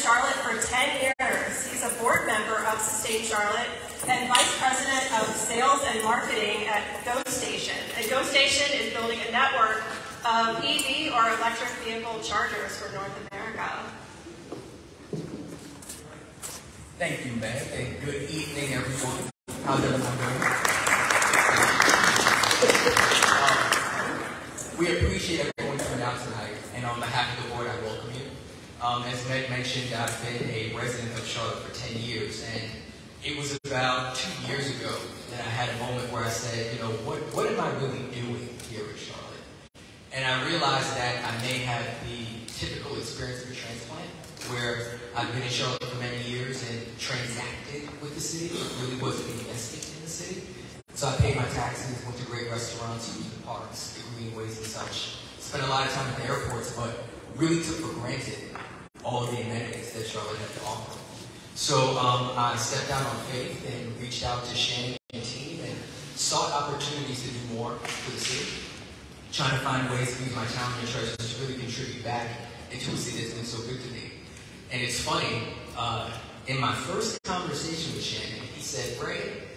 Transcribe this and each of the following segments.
Charlotte for 10 years. He's a board member of Sustain Charlotte and Vice President of Sales and Marketing at GoStation. And GoStation is building a network of EV or electric vehicle chargers for North America. Thank you, Meg, and good evening, everyone. How's everyone doing? We appreciate everyone coming out tonight, and on behalf of the board, I welcome you. As Meg mentioned, I've been a resident of Charlotte for 10 years, and it was about 2 years ago that I had a moment where I said, you know, what am I really doing here in Charlotte? And I realized that I may have the typical experience of a transplant, where I've been in Charlotte for many years and transacted with the city, really wasn't invested in the city. So I paid my taxes, went to great restaurants, used the parks, the greenways and such. Spent a lot of time at the airports, but really took for granted all of the amenities that Charlotte had to offer. So I stepped out on faith and reached out to Shannon and team and sought opportunities to do more for the city, trying to find ways to use my talent and treasures to really contribute back into a city that's been so good to me. And it's funny, in my first conversation with Shannon, he said, "Ray,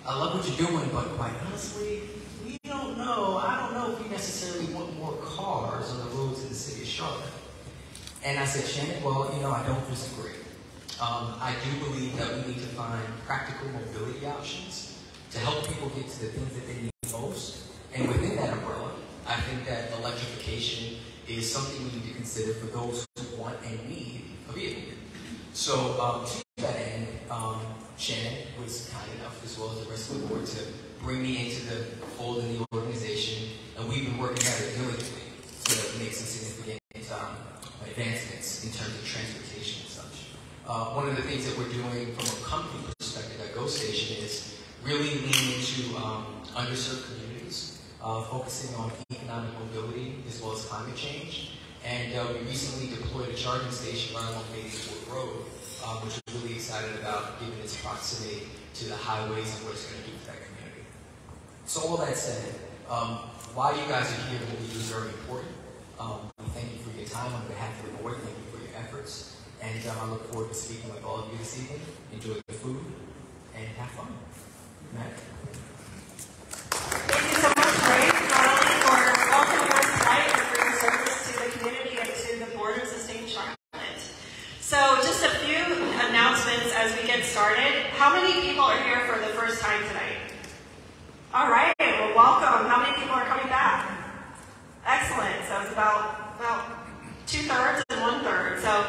I love what you're doing, but quite honestly, we don't know. I don't know if we necessarily want more cars on the roads in the city of Charlotte." And I said, "Shannon, well, you know, I don't disagree. I do believe that we need to find practical mobility options to help people get to the things that they need most. And within that umbrella, I think that electrification is something we need to consider for those who want and need a vehicle." So to that end, Shannon was kind enough, as well as the rest of the board, to bring me into the fold in the organization, and we've been working at it diligently to make some significant advancements in terms of transportation and such. One of the things that we're doing from a company perspective at GoStation is really leaning into underserved communities, focusing on economic mobility as well as climate change. And we recently deployed a charging station right along 84th Road, which we're really excited about given its proximity to the highways and what it's going to do for that community. So all that said, while you guys are here, what we do is very important. We thank you for your time on behalf of the board. Thank you for your efforts. And I look forward to speaking with all of you this evening. Enjoy the food and have fun. Matt. Thank you so much, Ray, not only for welcoming us tonight, but for your service to the community and to the board of Sustain Charlotte. So just a few announcements as we get started. How many people are here for the first time tonight? All right, well, welcome. How many people are coming back? Excellent. So it's about 2/3 and 1/3. So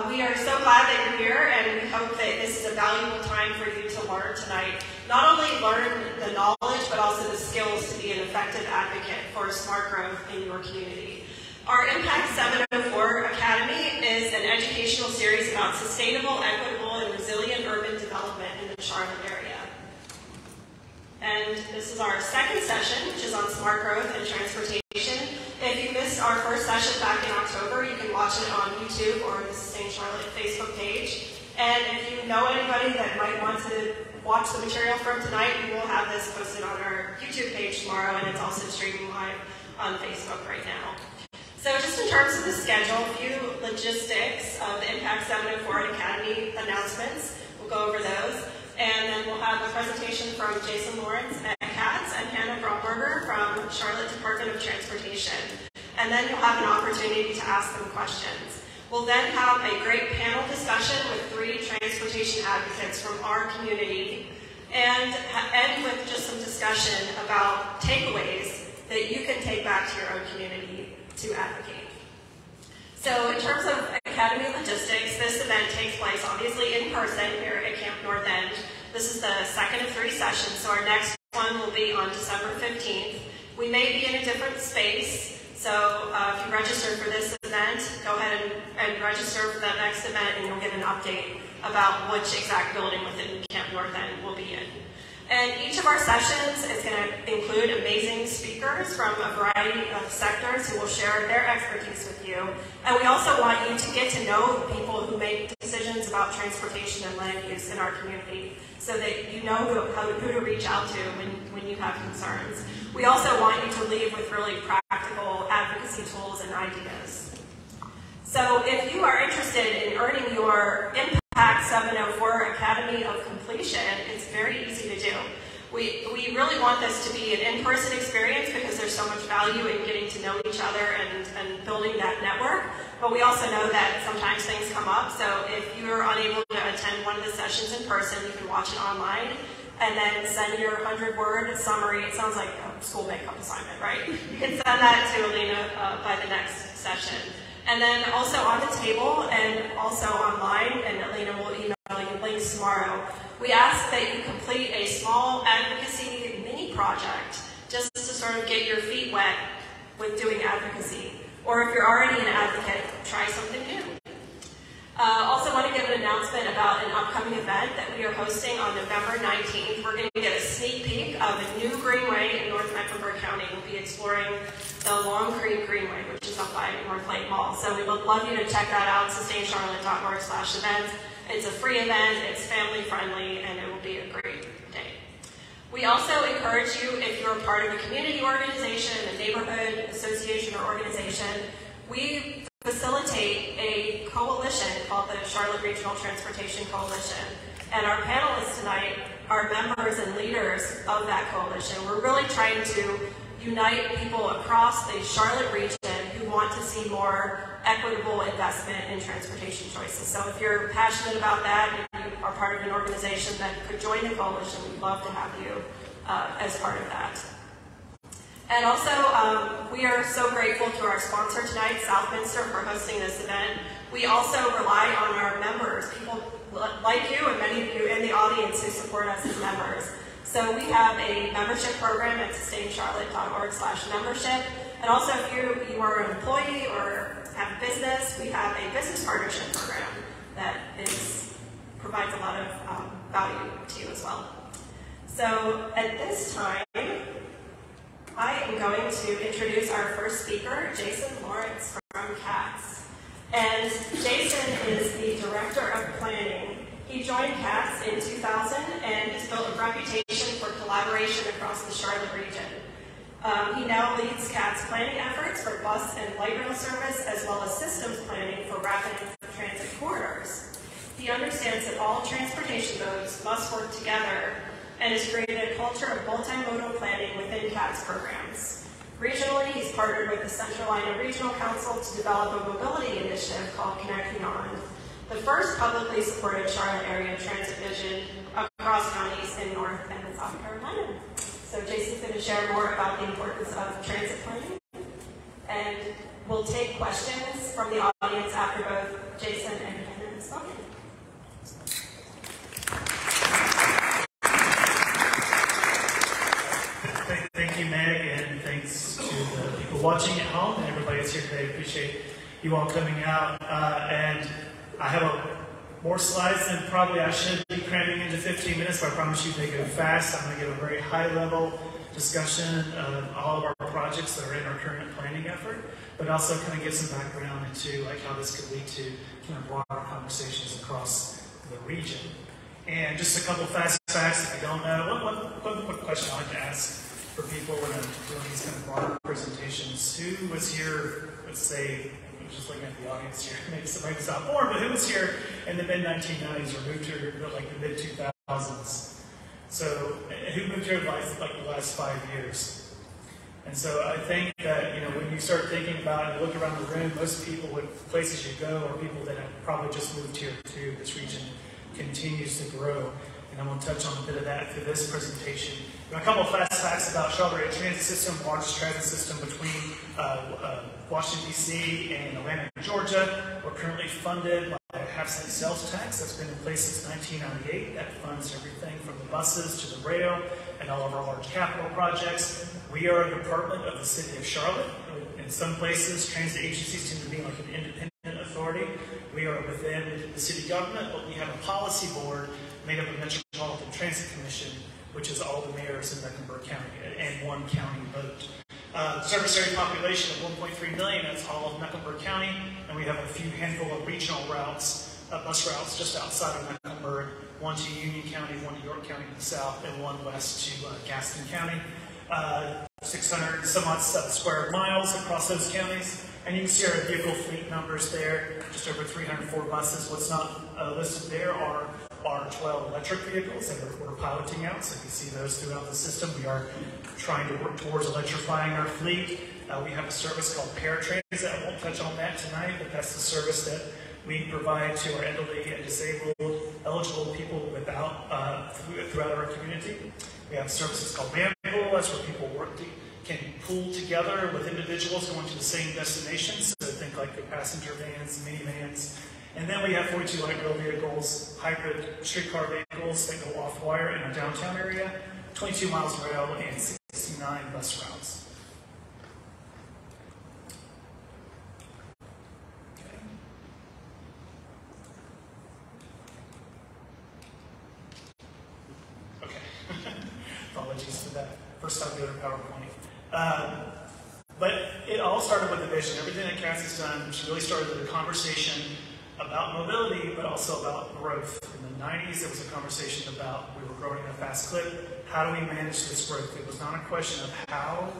we are so glad that you're here, and we hope that this is a valuable time for you to learn tonight. Not only learn the knowledge, but also the skills to be an effective advocate for smart growth in your community. Our Impact 704 Academy is an educational series about sustainable, equitable, and resilient urban development in the Charlotte area. And this is our second session, which is on smart growth and transportation. If you missed our first session back in October, you can watch it on YouTube or the Sustain Charlotte Facebook page. And if you know anybody that might want to watch the material from tonight, we will have this posted on our YouTube page tomorrow, and it's also streaming live on Facebook right now. So just in terms of the schedule, a few logistics of the Impact 704 Academy announcements. We'll go over those. And then we'll have a presentation from Jason Lawrence at CATS and Hannah Bromberger from Charlotte Department of Transportation. And then you'll have an opportunity to ask them questions. We'll then have a great panel discussion with 3 transportation advocates from our community, and end with just some discussion about takeaways that you can take back to your own community to advocate. So in terms of Academy logistics, this event takes place obviously in person here at Camp North End. This is the second of 3 sessions, so our next one will be on December 15th. We may be in a different space, so if you register for this event, go ahead and register for that next event, and you'll get an update about which exact building within Camp North End we'll be in. And each of our sessions is going to include amazing speakers from a variety of sectors who will share their expertise with you. And we also want you to get to know the people who make decisions about transportation and land use in our community, so that you know who to reach out to when you have concerns. We also want you to leave with really practical advocacy tools and ideas. So if you are interested in earning your Impact 704 Academy of Completion, it's very easy to do. We really want this to be an in-person experience because there's so much value in getting to know each other and building that network. But we also know that sometimes things come up, so if you're unable to attend one of the sessions in person, you can watch it online and then send your 100-word summary. It sounds like a school makeup assignment, right? You can send that to Alina by the next session. And then also on the table and also online, and Alina will email you links tomorrow, we ask that you complete a small advocacy mini project just to sort of get your feet wet with doing advocacy. Or if you're already an advocate, try something new. Also want to give an announcement about an upcoming event that we are hosting on November 19th. We're going to get a sneak peek of a new greenway in North Mecklenburg County. We'll be exploring the Long Creek Greenway, which is up by North Lake Mall. So we would love you to check that out, sustainCharlotte.org/events. It's a free event, it's family friendly, and it will be a great day. We also encourage you, if you're a part of a community organization, a neighborhood association or organization, we facilitate a coalition called the Charlotte Regional Transportation Coalition. And our panelists tonight are members and leaders of that coalition. We're really trying to unite people across the Charlotte region who want to see more equitable investment in transportation choices. So if you're passionate about that and you are part of an organization that could join the coalition, we'd love to have you as part of that. And also, we are so grateful to our sponsor tonight, Southminster, for hosting this event. We also rely on our members, people like you and many of you in the audience who support us as members. So we have a membership program at sustainCharlotte.org/membership. And also, if you are an employee or have a business, we have a business partnership program that provides a lot of value to you as well. So at this time, I am going to introduce our first speaker, Jason Lawrence from CATS. And Jason is the Director of Planning. He joined CATS in 2000 and has built a reputation for collaboration across the Charlotte region. He now leads CATS planning efforts for bus and light rail service, as well as systems planning for rapid transit corridors. He understands that all transportation modes must work together and has created a culture of multimodal planning within CATS programs. Regionally, he's partnered with the Central Line Regional Council to develop a mobility initiative called Connecting On, the first publicly supported Charlotte area transit vision across counties in North and South Carolina. So Jason's going to share more about the importance of transit planning, and we'll take questions from the audience after both Jason and Hannah have spoken. Thank you, Meg, and thanks to the people watching at home and everybody that's here today. Appreciate you all coming out. And I have more slides than probably I should be cramming into 15 minutes, but I promise you they go fast. I'm going to give a very high-level discussion of all of our projects that are in our current planning effort, but also kind of give some background into like how this could lead to kind of broader conversations across the region. And just a couple fast facts if you don't know. One quick question I like to ask for people when I'm doing these kind of broader presentations. Who was here, let's say, I'm just looking at the audience here, maybe somebody was not born, but who was here in the mid-1990s or moved here like the mid-2000s? So who moved here like the last 5 years? And so I think that, when you start thinking about and look around the room, most people, places you go, are people that have probably just moved here too. This region continues to grow. And I'm going to touch on a bit of that through this presentation. A couple of fast facts about Charlotte Area Transit System, largest transit system between Washington, D.C. and Atlanta, Georgia. We're currently funded by a half-cent sales tax that's been in place since 1998. That funds everything from the buses to the rail and all of our large capital projects. We are a department of the City of Charlotte. In some places, transit agencies tend to be like an independent authority. We are within the city government, but we have a policy board made up of Metropolitan Transit Commission, which is all the mayors in Mecklenburg County, and one county vote. Service area population of 1.3 million, that's all of Mecklenburg County, and we have a few handful of regional routes, bus routes just outside of Mecklenburg, one to Union County, one to York County to the south, and one west to Gaston County. 600 some odd square miles across those counties. And you can see our vehicle fleet numbers there, just over 304 buses. What's not listed there are our 12 electric vehicles that we're piloting out. So you can see those throughout the system. We are trying to work towards electrifying our fleet. We have a service called Paratransit. I won't touch on that tonight, but that's the service that we provide to our elderly and disabled, eligible people throughout our community. We have services called Ramble. That's where people can pool together with individuals going to the same destination. So think like the passenger vans, minivans. And then we have 42 light rail vehicles, hybrid streetcar vehicles that go off-wire in our downtown area, 22 miles of rail, and 69 bus routes. Apologies for that. First time doing a PowerPoint. But it all started with a vision. Everything that Cassie's done, she really started with a conversation about mobility, but also about growth. In the 90s, there was a conversation about we were growing at a fast clip. How do we manage this growth? It was not a question of how,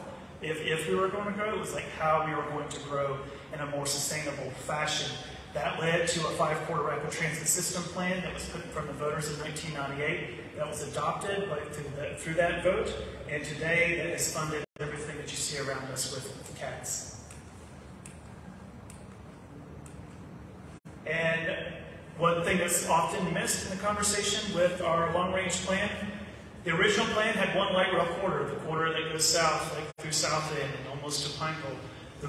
if we were going to grow, it was like how we were going to grow in a more sustainable fashion. That led to a 5-quarter rapid transit system plan that was put in front of the voters in 1998. That was adopted through that vote, and today that has funded everything that you see around us with CATS. And one thing that's often missed in the conversation with our long-range plan, the original plan had one light rail corridor, the corridor that goes south, like through South End and almost to Pineville. The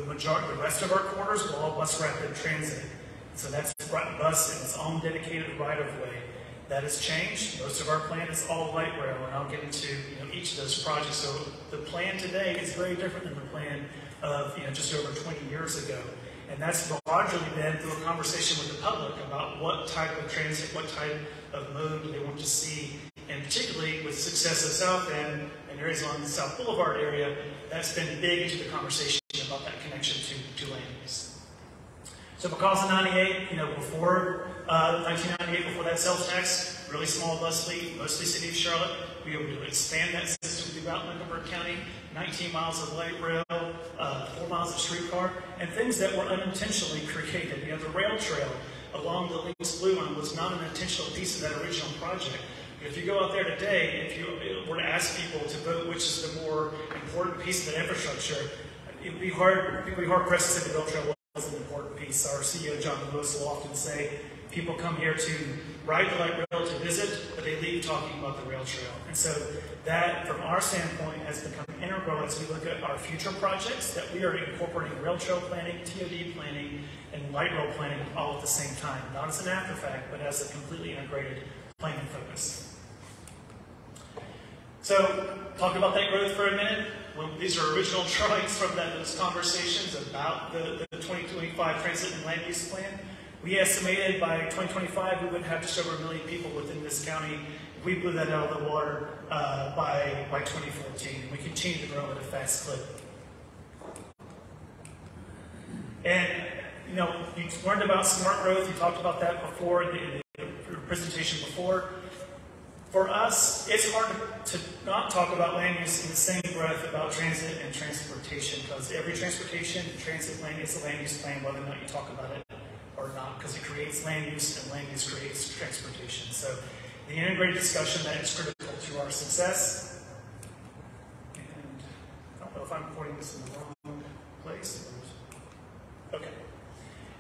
rest of our corridors were all bus rapid transit. So that's bus in its own dedicated right-of-way. That has changed. Most of our plan is all light rail, and I'll get into each of those projects. So the plan today is very different than the plan of just over 20 years ago. And that's largely been through a conversation with the public about what type of transit, what type of mode they want to see. And particularly with the success of South End and areas along the South Boulevard area, that's been big into the conversation about that connection to land use. So because of 98, before 1998, before that sales tax, really small bus fleet, mostly City of Charlotte, we were able to expand that system throughout Montgomery County, 19 miles of light rail, 4 miles of streetcar, and things that were unintentionally created. The rail trail along the Lynx Blue Line was not an intentional piece of that original project. If you go out there today, if you were to ask people to vote which is the more important piece of the infrastructure, it'd be hard pressed to say the rail trail was an important piece. Our CEO, John Lewis, will often say people come here to ride the light rail to visit, but they leave talking about the rail trail. And so that, from our standpoint, has become integral as we look at our future projects, that we are incorporating rail trail planning, TOD planning, and light rail planning all at the same time. Not as an after fact, but as a completely integrated planning focus. So, talk about that growth for a minute. Well, these are original drawings from those conversations about the 2025 Transit and Land Use Plan. We estimated by 2025 we would have just over 1 million people within this county. We blew that out of the water by 2014. We continue to grow at a fast clip. And you learned about smart growth. You talked about that before in the presentation before. For us, it's hard to not talk about land use in the same breath about transit and transportation, because every transportation and transit plan is a land use plan, whether or not you talk about it or not, because it creates land use and land use creates transportation. So the integrated discussion that is critical to our success. And I don't know if I'm putting this in the wrong place. Okay.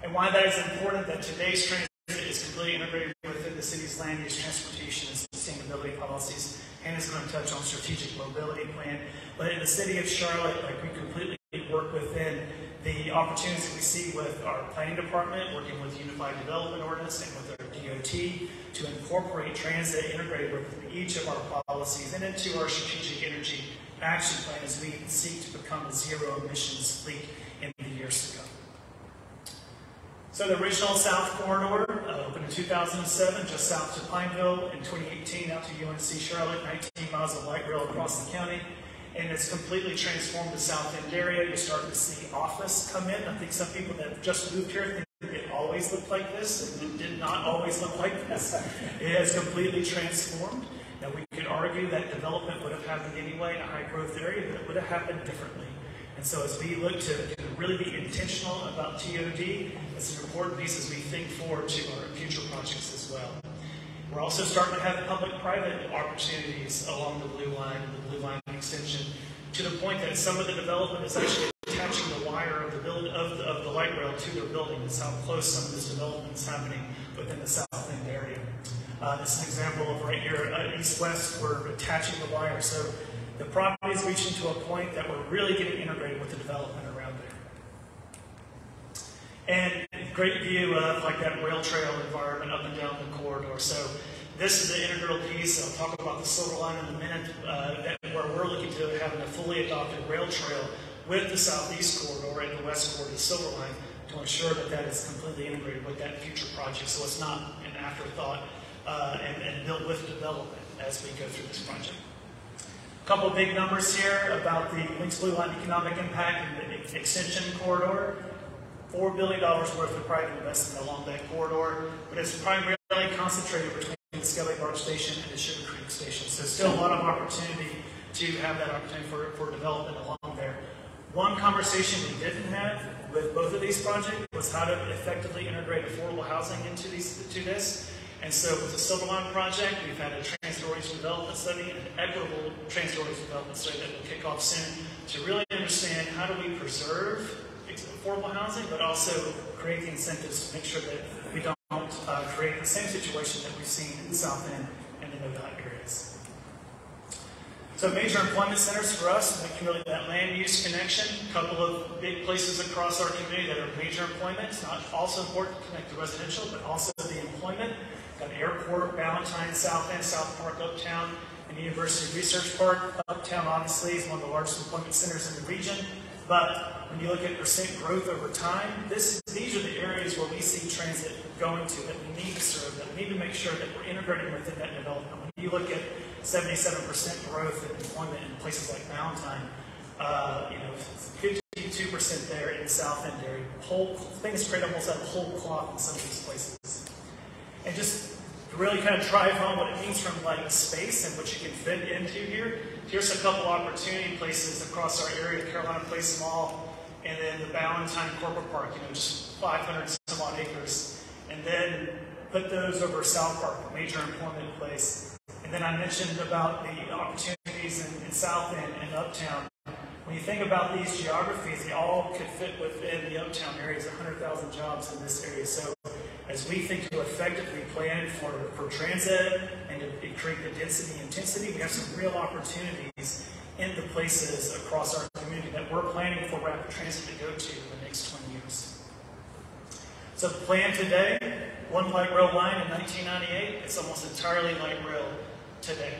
And why that is important, that today's transit is completely integrated within the city's land use, transportation, and sustainability policies. Hannah's going to touch on strategic mobility plan. But in the city of Charlotte, we completely work within the opportunities that we see with our planning department, working with Unified Development Ordinance and with our DOT to incorporate transit integrated within each of our policies and into our strategic energy action plan as we seek to become a zero emissions fleet in the years to come. So the original South Corridor opened in 2007, just south to Pineville. In 2018, out to UNC Charlotte, 19 miles of light rail across the county. And it's completely transformed the South End area. You're starting to see office come in. I think some people that have just moved here think it always looked like this. It did not always look like this. It has completely transformed. Now we could argue that development would have happened anyway in a high-growth area, but it would have happened differently. And so as we look to really be intentional about TOD, it's an important piece as we think forward to our future projects as well. We're also starting to have public-private opportunities along the Blue Line extension, to the point that some of the development is actually attaching the wire of the light rail to their building. That's how close some of this development is happening within the South End area. This is an example of right here, east-west, we're attaching the wire. So the property is reaching to a point that we're really getting integrated with the development around there. And great view of like that rail trail environment up and down the corridor. So this is an integral piece. I'll talk about the Silver Line in a minute, where we're looking to having a fully adopted rail trail with the southeast corridor and the west corridor, the Silver Line, to ensure that that is completely integrated with that future project. So it's not an afterthought and built with development as we go through this project. A couple of big numbers here about the Links Blue Line economic impact and the extension corridor. $4 billion worth of private investment along that corridor, but it's primarily concentrated between the Skelly Barge Station and the Sugar Creek Station. So still a lot of opportunity to have that opportunity for development along there. One conversation we didn't have with both of these projects was how to effectively integrate affordable housing into this. And so with the Silver Line project, we've had a transit-oriented development study and an equitable transit-oriented development study that will kick off soon to really understand how do we preserve affordable housing, but also create the incentives to make sure that we don't create the same situation that we've seen in the South End and the no-dot areas. So major employment centers for us, making really that land use connection. A couple of big places across our community that are major employment. It's not also important to connect the residential, but also the employment. Got Airport, Ballantyne, South End, South Park, Uptown, and University Research Park. Uptown obviously is one of the largest employment centers in the region. But when you look at percent growth over time, these are the areas where we see transit going to, that we need to serve, that we need to make sure that we're integrating within that development. When you look at 77% growth in employment in places like Ballantyne, 52% there in the South End area. Whole things create almost out of whole cloth in some of these places. And just to really kind of drive home what it means from like space and what you can fit into here. Here's a couple opportunity places across our area, Carolina Place Mall, and then the Ballantyne Corporate Park, just 500 some odd acres. And then put those over South Park, a major employment place. And then I mentioned about the opportunities in South End and Uptown. When you think about these geographies, they all could fit within the Uptown areas, 100,000 jobs in this area. So as we think to effectively plan for transit and to create the density and intensity, we have some real opportunities in the places across our community that we're planning for rapid transit to go to in the next 20 years. So the plan today, one light rail line in 1998, it's almost entirely light rail today.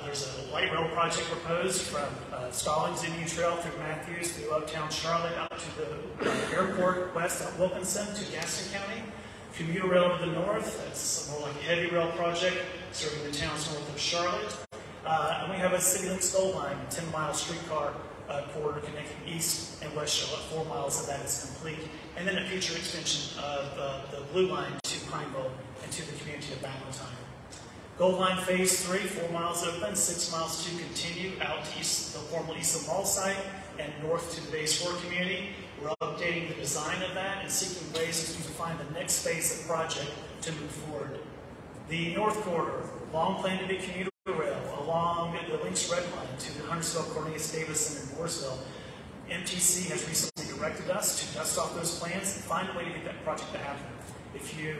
There's a light rail project proposed from Stallings Indian Trail through Matthews, through Uptown Charlotte, out to the airport west at Wilkinson to Gaston County. Commuter rail to the north, that's more like a heavy rail project serving the towns north of Charlotte. And we have a CityLink Gold Line, a 10-mile streetcar corridor connecting east and west Charlotte. 4 miles of that is complete. And then a future extension of the Blue Line to Pineville and to the community of Ballantyne. Gold Line Phase 3, 4 miles open, 6 miles to continue out to the former East Mall site and north to the Base 4 community. We're updating the design of that and seeking ways to find the next phase of the project to move forward. The North Corridor, long planned to be commuter rail along the Links Red Line to the Huntersville, Cornelius Davison, and Mooresville. MTC has recently directed us to dust off those plans and find a way to get that project to happen. If you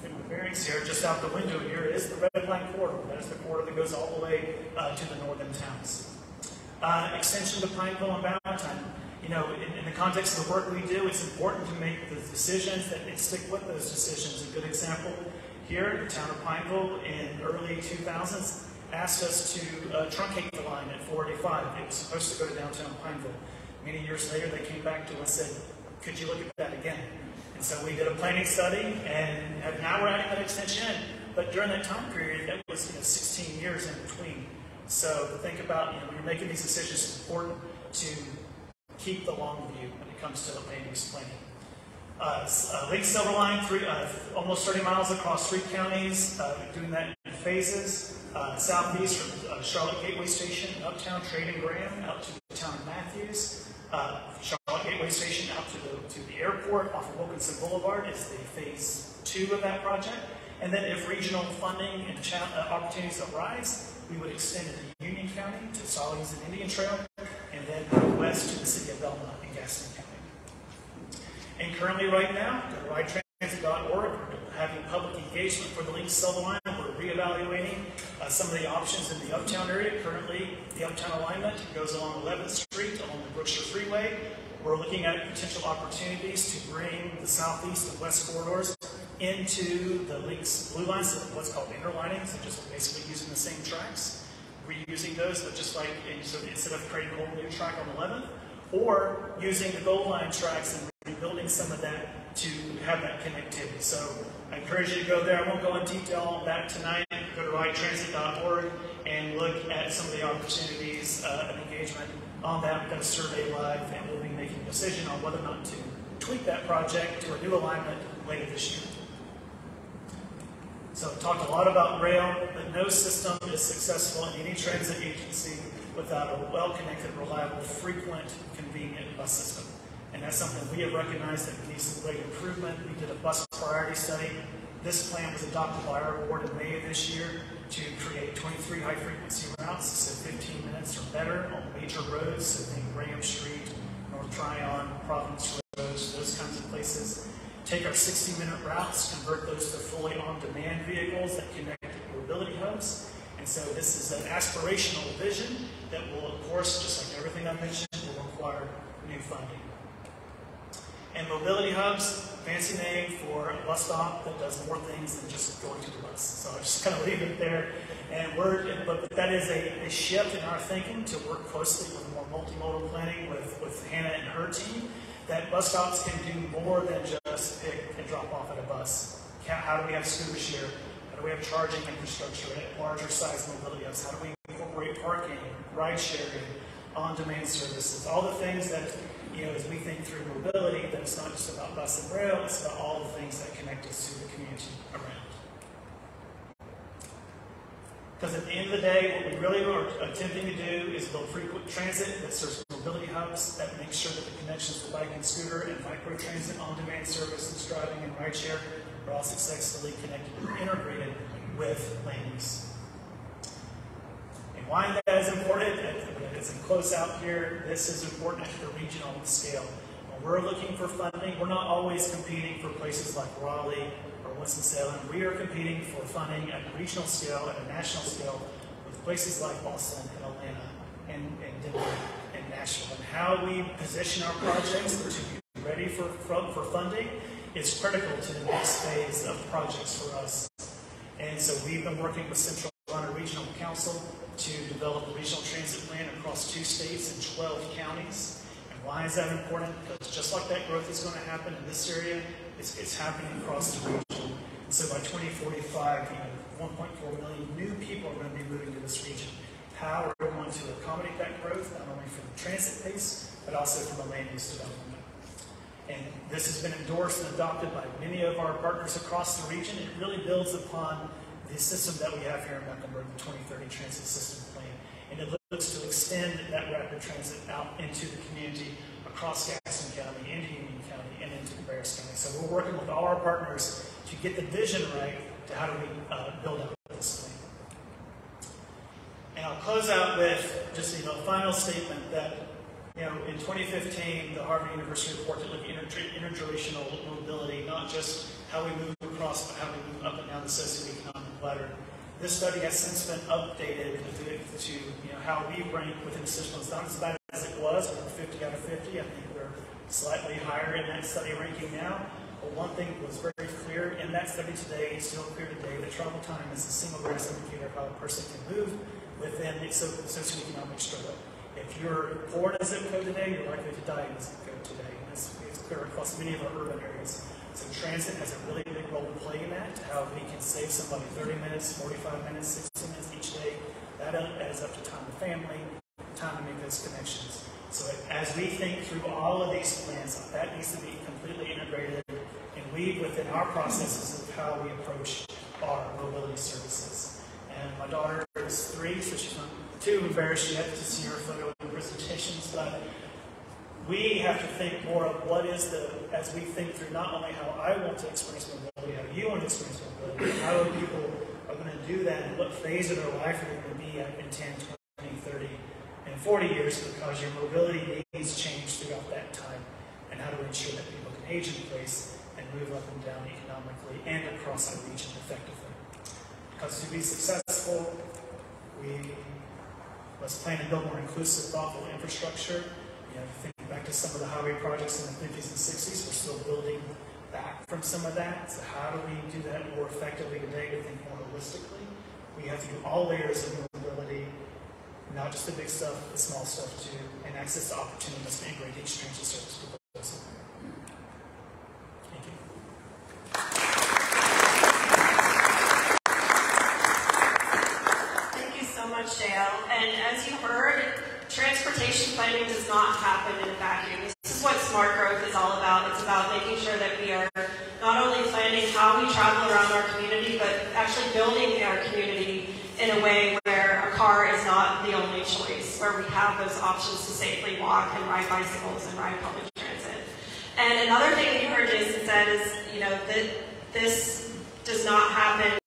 in the bearings here, just out the window here is the Red Line corridor. That is the corridor that goes all the way to the northern towns. Extension to Pineville and Ballantyne. In the context of the work we do, it's important to make the decisions and stick with those decisions. A good example here, the town of Pineville in early 2000s asked us to truncate the line at 485. It was supposed to go to downtown Pineville. Many years later, they came back to us and said, could you look at that again? And so we did a planning study, and now we're adding that extension in. But during that time period, that was 16 years in between. So to think about, when you're making these decisions, it's important to keep the long view when it comes to land use planning. Lake Silver Line, almost 30 miles across 3 counties, doing that in phases. Southeast from Charlotte Gateway Station, Uptown Trade and Graham, out to the town of Matthews. Charlotte Gateway Station out to the airport off of Wilkinson Boulevard is the phase 2 of that project. And then if regional funding and opportunities arise, we would extend into Union County to Solly's and Indian Trail, and then west to the city of Belmont in Gaston County. And currently right now, go to ridetransit.org, we're having public engagement for the Link Silver Line. We're reevaluating some of the options in the Uptown area. Currently, the Uptown alignment goes along 11th Street, along the Brookshire Freeway. We're looking at potential opportunities to bring the southeast and west corridors into the Link's blue lines, so what's called interlining, so just basically using the same tracks, reusing those, but just like instead of creating a whole new track on 11th, or using the gold line tracks and rebuilding some of that to have that connectivity. So I encourage you to go there. I won't go in detail on that tonight. Go to ridetransit.org and look at some of the opportunities and engagement on that. We've got a survey live, and we'll be making a decision on whether or not to tweak that project to a new alignment later this year. So I've talked a lot about rail, but no system is successful in any transit agency without a well-connected, reliable, frequent, convenient bus system. And that's something we have recognized that needs some great improvement. We did a bus priority study. This plan was adopted by our board in May of this year to create 23 high-frequency routes, so 15 minutes or better on major roads, so think Graham Street, North Tryon, Providence Roads, those kinds of places. Take our 60-minute routes, convert those to fully on-demand vehicles that connect to mobility hubs. And so this is an aspirational vision that will, of course, just like everything I mentioned, will require new funding. And mobility hubs, fancy name for a bus stop that does more things than just going to the bus. So I'll just kind of leave it there. But that is a shift in our thinking to work closely with more multimodal planning with Hannah and her team, that bus stops can do more than just pick and drop off at a bus. How do we have scooter share? How do we have charging infrastructure at larger size mobility hubs? How do we incorporate parking, ride sharing, on-demand services? All the things that, as we think through mobility, that it's not just about bus and rail, it's about all the things that connect us to the community around. Because at the end of the day, what we really are attempting to do is build frequent transit that serves mobility hubs, that makes sure that the connections for bike and scooter and micro transit, on-demand services, driving and rideshare are all successfully connected and integrated with land use. And why that is important, as in close out here, this is important at the regional scale. When we're looking for funding, we're not always competing for places like Raleigh or Winston-Salem. We are competing for funding at a regional scale, at a national scale, with places like Boston and Atlanta and Denver and Nashville. And how we position our projects to be ready for funding is critical to the next phase of projects for us. And so we've been working with Central Carolina Regional Council to develop a regional transit plan across 2 states and 12 counties. And why is that important? Because just like that growth is going to happen in this area, it's happening across the region. And so by 2045, 1.4 million new people are going to be moving to this region. How are we going to accommodate that growth, not only from the transit pace, but also from the land use development? And this has been endorsed and adopted by many of our partners across the region. It really builds upon the system that we have here in Mecklenburg, the 2030 Transit System Plan. And it looks to extend that rapid transit out into the community across Gaston County, into Union County, and into Cabarrus County. So we're working with all our partners to get the vision right to how do we build out this plan. And I'll close out with just a final statement that in 2015, the Harvard University report that looked at intergenerational mobility, not just how we move across, but how we move up and down the socioeconomic ladder. This study has since been updated to how we rank within the system. It's not as bad as it was. We're 50 out of 50. I think we're slightly higher in that study ranking now. But one thing was very clear in that study today, it's still clear today, that travel time is the single greatest indicator of how a person can move within the socioeconomic struggle. If you're poor in a zip code today, you're likely to die in a zip code today. And it's clear across many of our urban areas. So transit has a really big role to play in that, how we can save somebody 30 minutes, 45 minutes, 60 minutes each day. That adds up to time with family, time to make those connections. So as we think through all of these plans, that needs to be completely integrated and weave within our processes of how we approach our mobility services. My daughter is 3, so she's not too embarrassed yet to see her photo in presentations, but we have to think more of what is as we think through not only how I want to experience mobility, how you want to experience mobility, how people are going to do that, and what phase of their life are they going to be at in 10, 20, 30, and 40 years, because your mobility needs change throughout that time, and how to ensure that people can age in place and move up and down economically and across our region effectively. Because to be successful, we must plan and build more inclusive, thoughtful infrastructure. Think back to some of the highway projects in the 50s and 60s. We're still building back from some of that. So how do we do that more effectively today to think more holistically? We have to do all layers of mobility, not just the big stuff, the small stuff too, and access to opportunities to integrate each transit service proposal. Thank you. Thank you so much, JL. And as you heard, transportation planning does not happen in a vacuum. This is what smart growth is all about. It's about making sure that we are not only planning how we travel around our community, but actually building our community in a way where a car is not the only choice, where we have those options to safely walk and ride bicycles and ride public transit. And another thing that you heard Jason said is, that this does not happen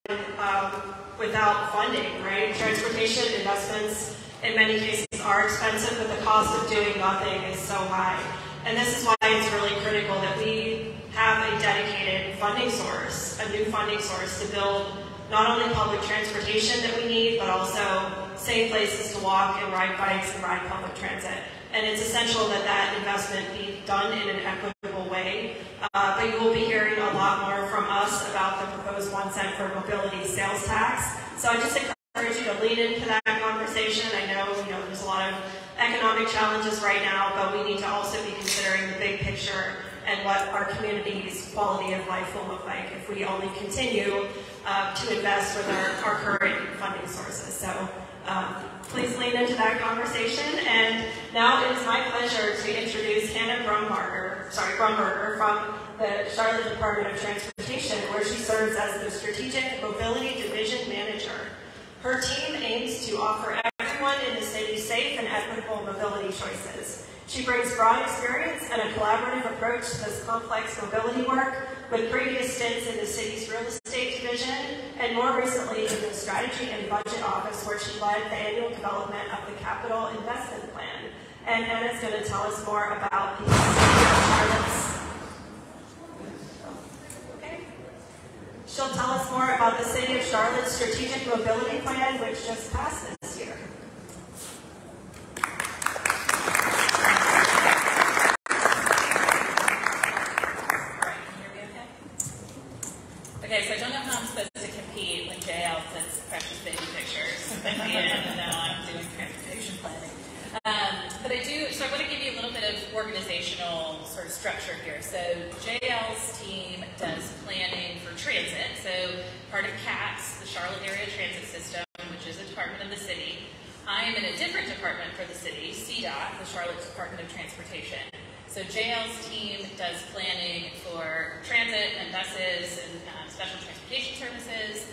without funding, right? Transportation investments in many cases are expensive, but the cost of doing nothing is so high. And this is why it's really critical that we have a dedicated funding source, a new funding source to build not only public transportation that we need, but also safe places to walk and ride bikes and ride public transit. And it's essential that that investment be done in an equitable way. But you will be hearing a lot more from us about the proposed 1 cent for mobility sales tax. So I just encourage you to lean into that conversation. I know, there's a lot of economic challenges right now, but we need to also be considering the big picture and what our community's quality of life will look like if we only continue to invest with our current funding sources. So please lean into that conversation. And now it is my pleasure to introduce Hannah Bromberger from the Charlotte Department of Transportation, where she serves as the Strategic Mobility Division Manager. Her team aims to offer everyone in the city safe and equitable mobility choices. She brings broad experience and a collaborative approach to this complex mobility work, with previous stints in the city's real estate division, and more recently in the Strategy and Budget Office, where she led the annual development of the Capital Investment Plan. And Anna's going to tell us more about the Charlotte's. She'll tell us more about the City of Charlotte's Strategic Mobility Plan, which just passed this year. Okay, so I don't know how I'm supposed to compete when JL puts precious baby pictures at the end, and now I'm doing transportation planning. But so I want to give you a little bit of organizational sort of structure here. So JL's team does planning for transit. So part of CATS, the Charlotte Area Transit System, which is a department of the city. I am in a different department for the city, CDOT, the Charlotte Department of Transportation. So JL's team does planning for transit and buses and special transportation services.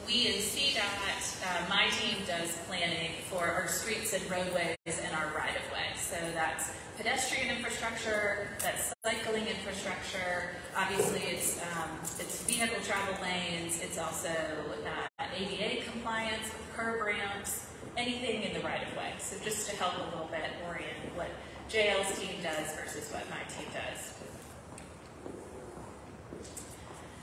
We in CDOT, my team does planning for our streets and roadways and our right-of-way. So that's pedestrian infrastructure, that's cycling infrastructure. Obviously, it's vehicle travel lanes. It's also ADA compliance with curb ramps, anything in the right-of-way. So just to help a little bit orient what JL's team does versus what my team does.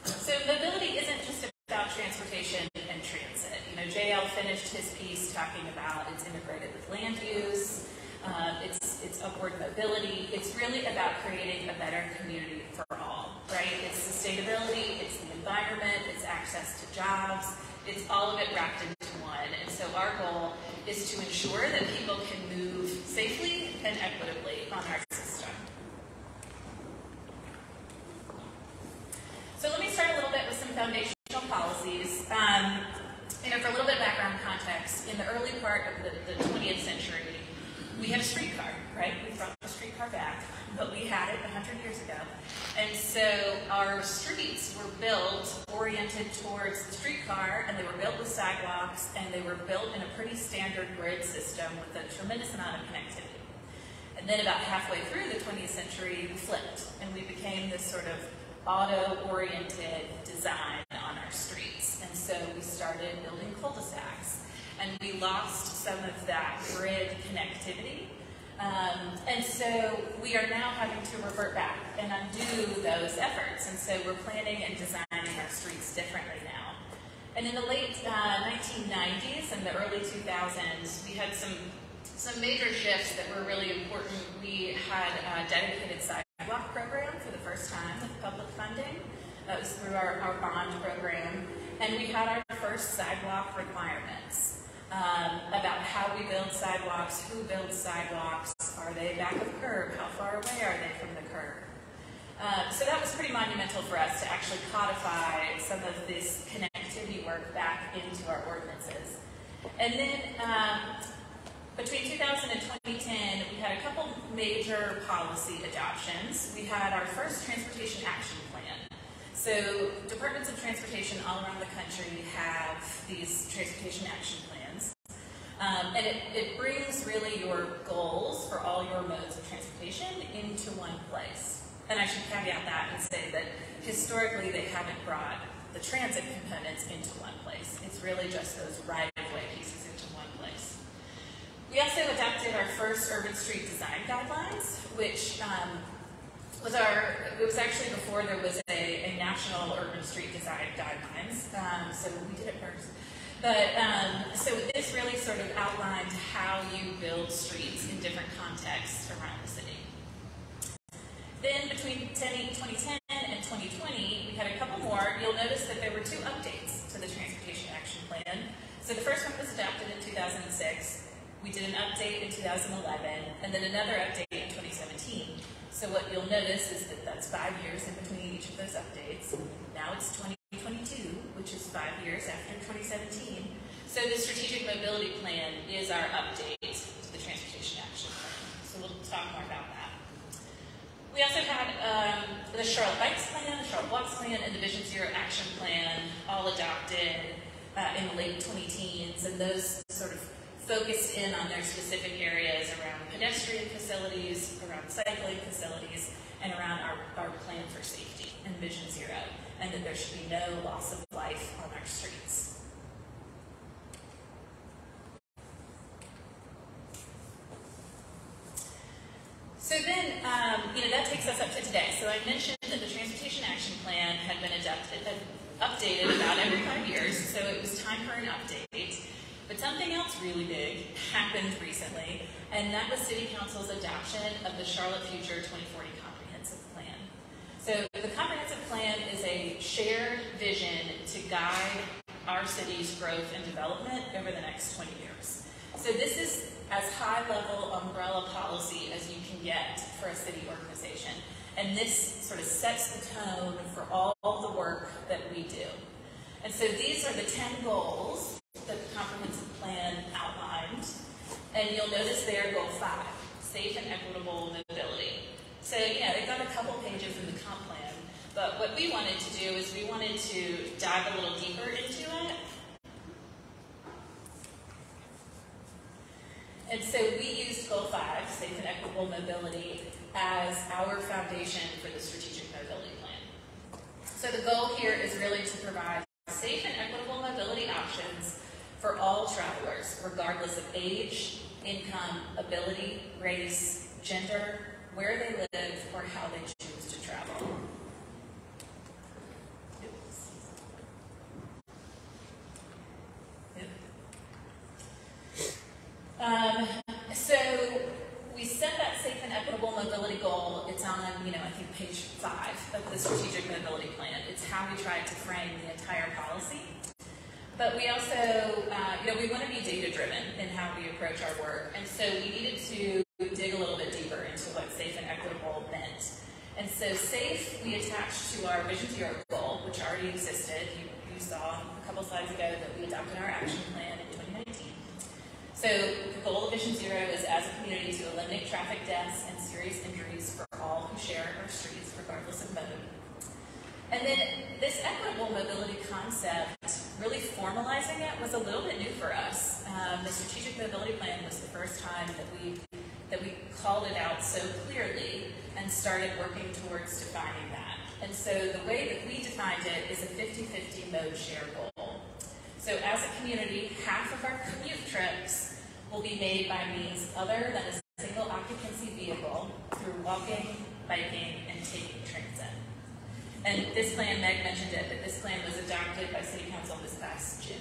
So mobility isn't just about transportation and transit. JL finished his piece talking about it's integrated with land use, it's upward mobility. It's really about creating a better community for all, right? It's sustainability, it's the environment, it's access to jobs, it's all of it wrapped into one. And so our goal is to ensure that people can move safely and equitably on our system. So let me start a little bit with some foundational policies. For a little bit of background context, in the early part of the 20th century, we had a streetcar, right? We brought the streetcar back, but we had it 100 years ago. And so our streets were built oriented oriented towards the streetcar, and they were built with sidewalks, and they were built in a pretty standard grid system with a tremendous amount of connectivity. And then about halfway through the 20th century, we flipped, and we became this sort of auto-oriented design on our streets. And so we started building cul-de-sacs, and we lost some of that grid connectivity. And so we are now having to revert back and undo those efforts. And so we're planning and designing our streets differently now. And in the late 1990s and the early 2000s, we had some major shifts that were really important. We had a dedicated sidewalk program for the first time with public funding. That was through our bond program. And we had our first sidewalk requirements. About how we build sidewalks, who builds sidewalks, are they back of curb, how far away are they from the curb? So that was pretty monumental for us to actually codify some of this connectivity work back into our ordinances. And then between 2000 and 2010, we had a couple major policy adoptions. We had our first Transportation Action Plan. So departments of transportation all around the country have these transportation action plans. And it brings really your goals for all your modes of transportation into one place. And I should caveat that and say that historically they haven't brought the transit components into one place. It's really just those right-of-way pieces into one place. We also adopted our first urban street design guidelines, which it was actually before there was a national urban street design guidelines, so we did it first. But so this really sort of outlined how you build streets in different contexts around the city. Then between 2010 and 2020, we had a couple more. You'll notice that there were two updates to the Transportation Action Plan. So the first one was adopted in 2006. We did an update in 2011, and then another update in 2017. So what you'll notice is that that's 5 years in between each of those updates. Now it's 2022, which is 5 years after 2017. So the Strategic Mobility Plan is our update to the Transportation Action Plan. So we'll talk more about that. We also had the Charlotte Bikes Plan, the Charlotte Walks Plan, and the Vision Zero Action Plan all adopted in the late 2010s, and those sort of focused in on their specific areas around pedestrian facilities, around cycling facilities, and around our plan for safety and Vision Zero, and that there should be no loss of life on our streets. So then, that takes us up to today. So I mentioned that the Transportation Action Plan had been updated about every 5 years, so it was time for an update. But something else really big happened recently, and that was City Council's adoption of the Charlotte Future 2040 Comprehensive Plan. So the Comprehensive Plan is a shared vision to guide our city's growth and development over the next 20 years. So this is as high-level umbrella policy as you can get for a city organization. And this sort of sets the tone for all the work that we do. And so these are the 10 goals that the comprehensive plan outlined, and you'll notice there goal 5, safe and equitable mobility. So they've got a couple pages in the comp plan, but what we wanted to do is we wanted to dive a little deeper into it. And so we used goal 5, safe and equitable mobility, as our foundation for the strategic mobility plan. So the goal here is really to provide safe and equitable mobility options for all travelers, regardless of age, income, ability, race, gender, where they live, or how they choose to travel. So we set that safe and equitable mobility goal. It's on, I think page 5 of the strategic mobility plan. It's how we try to frame the entire policy. But we also, we want to be data-driven in how we approach our work. And so we needed to dig a little bit deeper into what safe and equitable meant. And so safe, we attached to our Vision Zero goal, which already existed. You saw a couple slides ago that we adopted our action plan in 2019. So the goal of Vision Zero is, as a community, to eliminate traffic deaths and serious injuries for all who share our streets, regardless of mode. And then this equitable mobility concept, really formalizing it, was a little bit new for us. The strategic mobility plan was the first time that we called it out so clearly and started working towards defining that. And so the way that we defined it is a 50-50 mode share goal. So as a community, half of our commute trips will be made by means other than a single occupancy vehicle through walking, biking, and taking transit. And this plan, Meg mentioned it, but this plan was adopted by City Council this past June.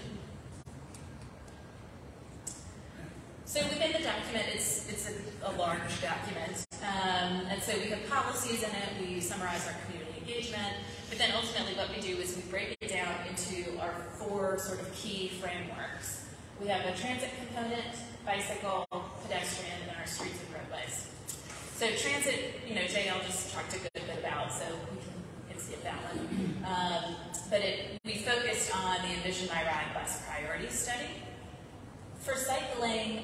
So within the document, it's a large document, and so we have policies in it, we summarize our community engagement, but then ultimately what we do is we break it down into our 4 sort of key frameworks. We have a transit component, bicycle, pedestrian, and our streets and roadways. So transit, JL just talked a good bit about, so we can skip that one. But we focused on the Envision My Ride bus priority study. For cycling,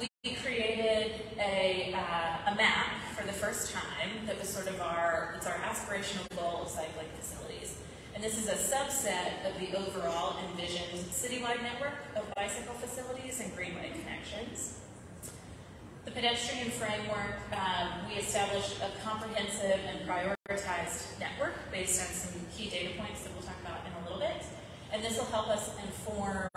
we created a map for the first time that was sort of our aspirational goal of cycling facilities. And this is a subset of the overall envisioned citywide network of bicycle facilities and greenway connections. The pedestrian framework, we established a comprehensive and prioritized network based on some key data points that we'll talk about in a little bit. And this will help us inform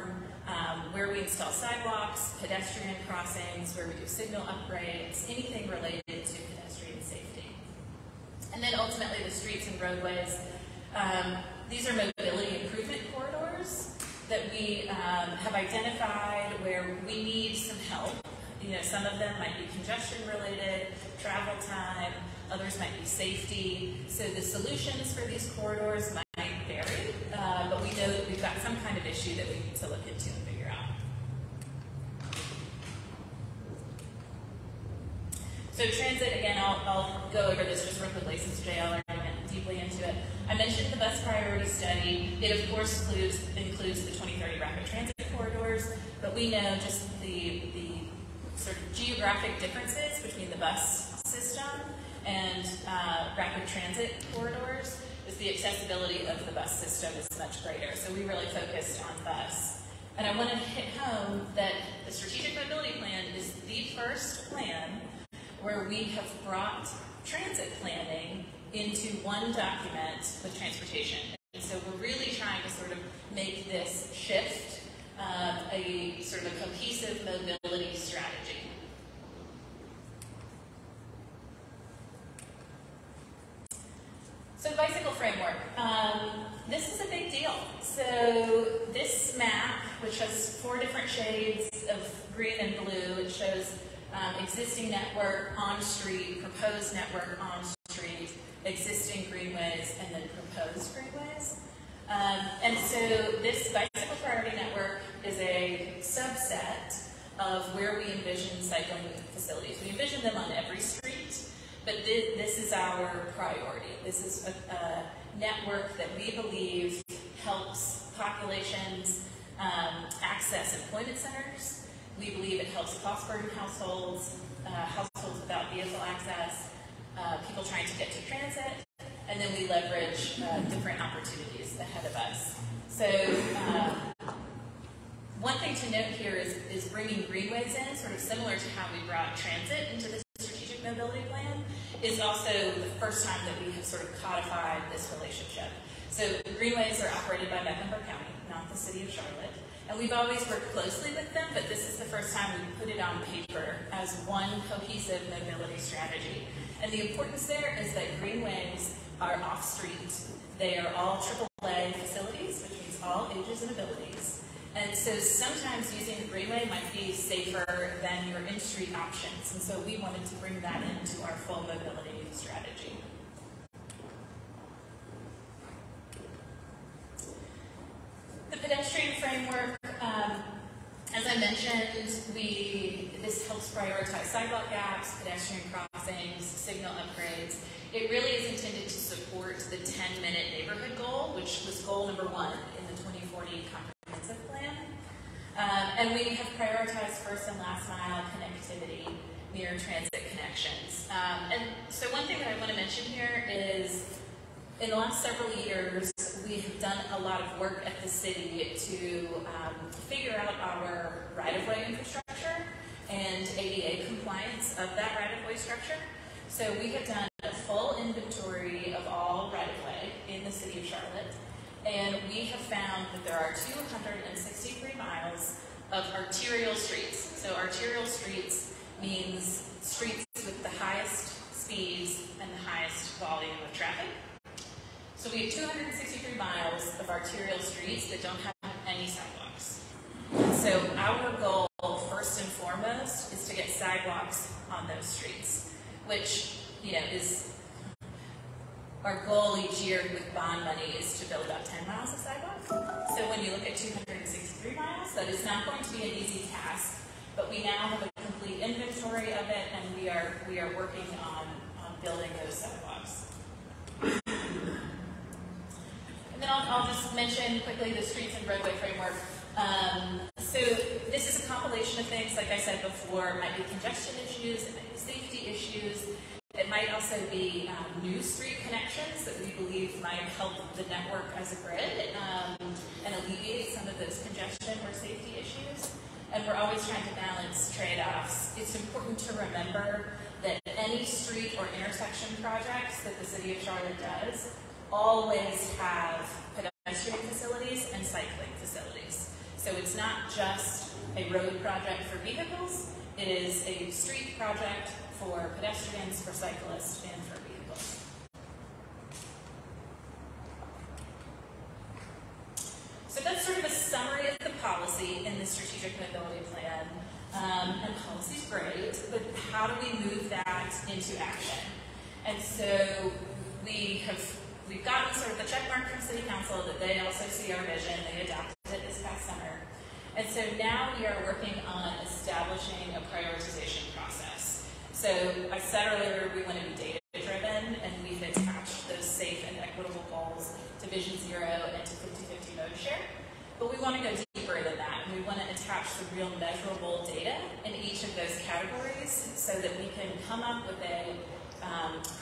where we install sidewalks, pedestrian crossings, where we do signal upgrades, anything related to pedestrian safety. And then ultimately the streets and roadways. These are mobility improvement corridors that we have identified where we need some help. Some of them might be congestion related, travel time, others might be safety. So the solutions for these corridors might vary, but we know that we've got some kind of issue that we need to look into and figure out. So transit, again, I'll go over this just real quickly since JL already went deeply into it. I mentioned the bus priority study. It, of course, includes the 2030 rapid transit corridors, but we know just the sort of geographic differences between the bus system and rapid transit corridors is the accessibility of the bus system is much greater. So we really focused on bus. And I want to hit home that the Strategic Mobility Plan is the first plan where we have brought transit planning into one document with transportation. And so we're really trying to sort of make this shift a sort of a cohesive mobility strategy. So bicycle framework. This is a big deal. So this map, which has 4 different shades of green and blue, it shows existing network on street, proposed network on street, existing greenways, and then proposed greenways. And so this bicycle priority network is a subset of where we envision cycling facilities. We envision them on every street, but this is our priority. This is a network that we believe helps populations access employment centers. We believe it helps cost-burdened households, households without vehicle access, people trying to get to transit, and then we leverage different opportunities ahead of us. So one thing to note here is bringing greenways in, sort of similar to how we brought transit into the Strategic Mobility Plan, is also the first time that we have sort of codified this relationship. So greenways are operated by Mecklenburg County, not the City of Charlotte. And we've always worked closely with them, but this is the first time we put it on paper as one cohesive mobility strategy. And the importance there is that greenways are off-street. They are all AAA facilities, which means all ages and abilities. And so sometimes using a greenway might be safer than your in-street options. And so we wanted to bring that into our full mobility strategy. The pedestrian framework, as I mentioned, this helps prioritize sidewalk gaps, pedestrian crossings, signal upgrades. It really is intended to support the 10-minute neighborhood goal, which was goal number 1 in the 2040 comprehensive plan. And we have prioritized first and last mile connectivity near transit connections. And so one thing that I want to mention here is in the last several years, we have done a lot of work at the city to figure out our right-of-way infrastructure and ADA compliance of that right-of-way structure. So we have done a full inventory of all right-of-way in the city of Charlotte, and we have found that there are 263 miles of arterial streets. So arterial streets means streets with the highest speeds and the highest volume of traffic. So we have 263 miles of arterial streets that don't have any sidewalks. So our goal, first and foremost, is to get sidewalks on those streets, which, is our goal each year with bond money is to build about 10 miles of sidewalk. So when you look at 263 miles, that is not going to be an easy task, but we now have a complete inventory of it, and we are working on building those sidewalks. And then I'll just mention quickly the streets and roadway framework. So this is a compilation of things, like I said before. It might be congestion issues, it might be safety issues. It might also be new street connections that we believe might help the network as a grid and alleviate some of those congestion or safety issues. And we're always trying to balance trade-offs. It's important to remember that any street or intersection projects that the City of Charlotte does always have pedestrian facilities and cycling facilities. So it's not just a road project for vehicles, it is a street project for pedestrians, for cyclists, and for vehicles. So that's sort of a summary of the policy in the Strategic Mobility Plan. And policy's great, but how do we move that into action? And so we've gotten sort of the check mark from City Council that they also see our vision. They adopted it this past summer. And so now we are working on establishing a prioritization process. So I said earlier we want to be data-driven, and we've attached those safe and equitable goals to Vision Zero and to 50/50 mode share. But we want to go deeper than that, and we want to attach the real measurable data in each of those categories so that we can come up with a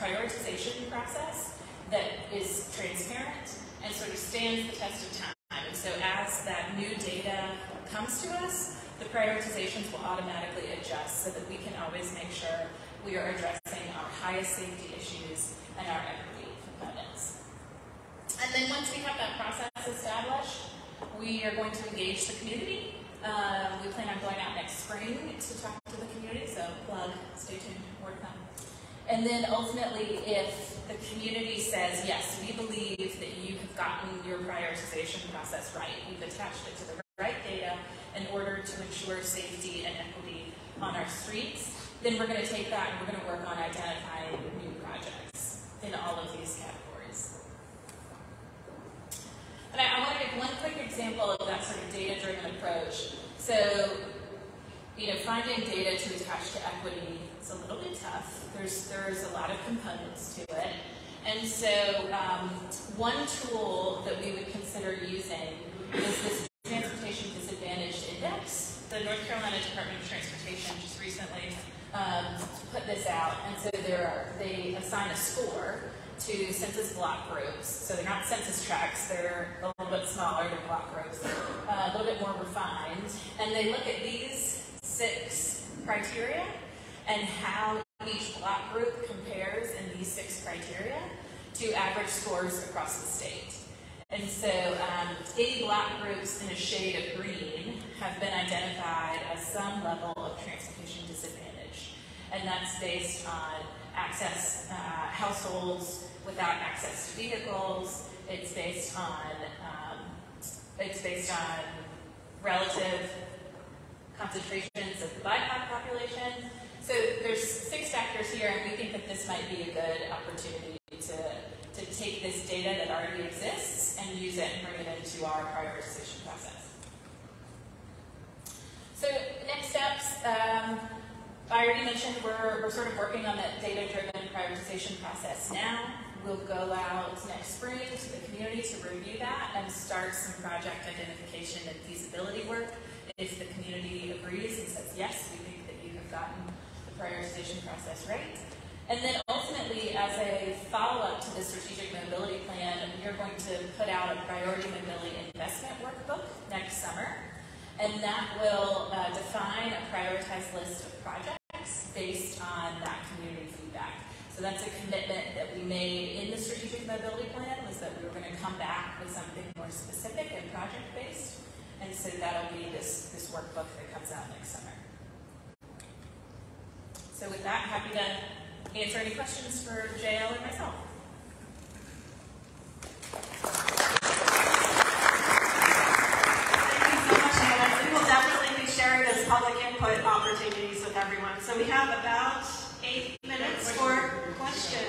prioritization process that is transparent and sort of stands the test of time. And so as that new data comes to us, the prioritizations will automatically adjust so that we can always make sure we are addressing our highest safety issues and our equity components. And then once we have that process established, we are going to engage the community. We plan on going out next spring to talk to the community, so plug, stay tuned, more to come. And then ultimately, if the community says, yes, we believe that you have gotten your prioritization process right, we've attached it to the right data in order to ensure safety and equity on our streets, then we're going to take that and we're going to work on identifying new projects in all of these categories. And I want to give one quick example of that sort of data-driven approach. So, finding data to attach to equity is a little bit tough. There's a lot of components to it. And so one tool that we would consider using is this Transportation Disadvantaged Index. The North Carolina Department of Transportation just recently put this out. And so they assign a score to census block groups. So they're not census tracts, they're a little bit smaller, they're block groups, a little bit more refined. And they look at these 6 criteria and how each block group compares in these 6 criteria to average scores across the state. And so 80 block groups in a shade of green have been identified as some level of transportation disadvantage. And that's based on access, households without access to vehicles. It's based on relative concentrations of the BIPOC population. So there's 6 factors here, and we think that this might be a good opportunity to take this data that already exists and use it and bring it into our prioritization process. So next steps, I already mentioned we're sort of working on that data-driven prioritization process now. We'll go out next spring to the community to review that and start some project identification and feasibility work. If the community agrees and says, yes, we think that you have gotten the prioritization process right. And then ultimately, as a follow-up to the strategic mobility plan, we are going to put out a priority mobility investment workbook next summer. And that will define a prioritized list of projects based on that community feedback. So that's a commitment that we made in the strategic mobility plan, was that we were going to come back with something more specific and project-based. And so that'll be this workbook that comes out next summer. So with that, happy to answer any questions for JL and myself. Thank you so much, Hannah. We will definitely be sharing those public input opportunities with everyone. So we have about 8 minutes for questions.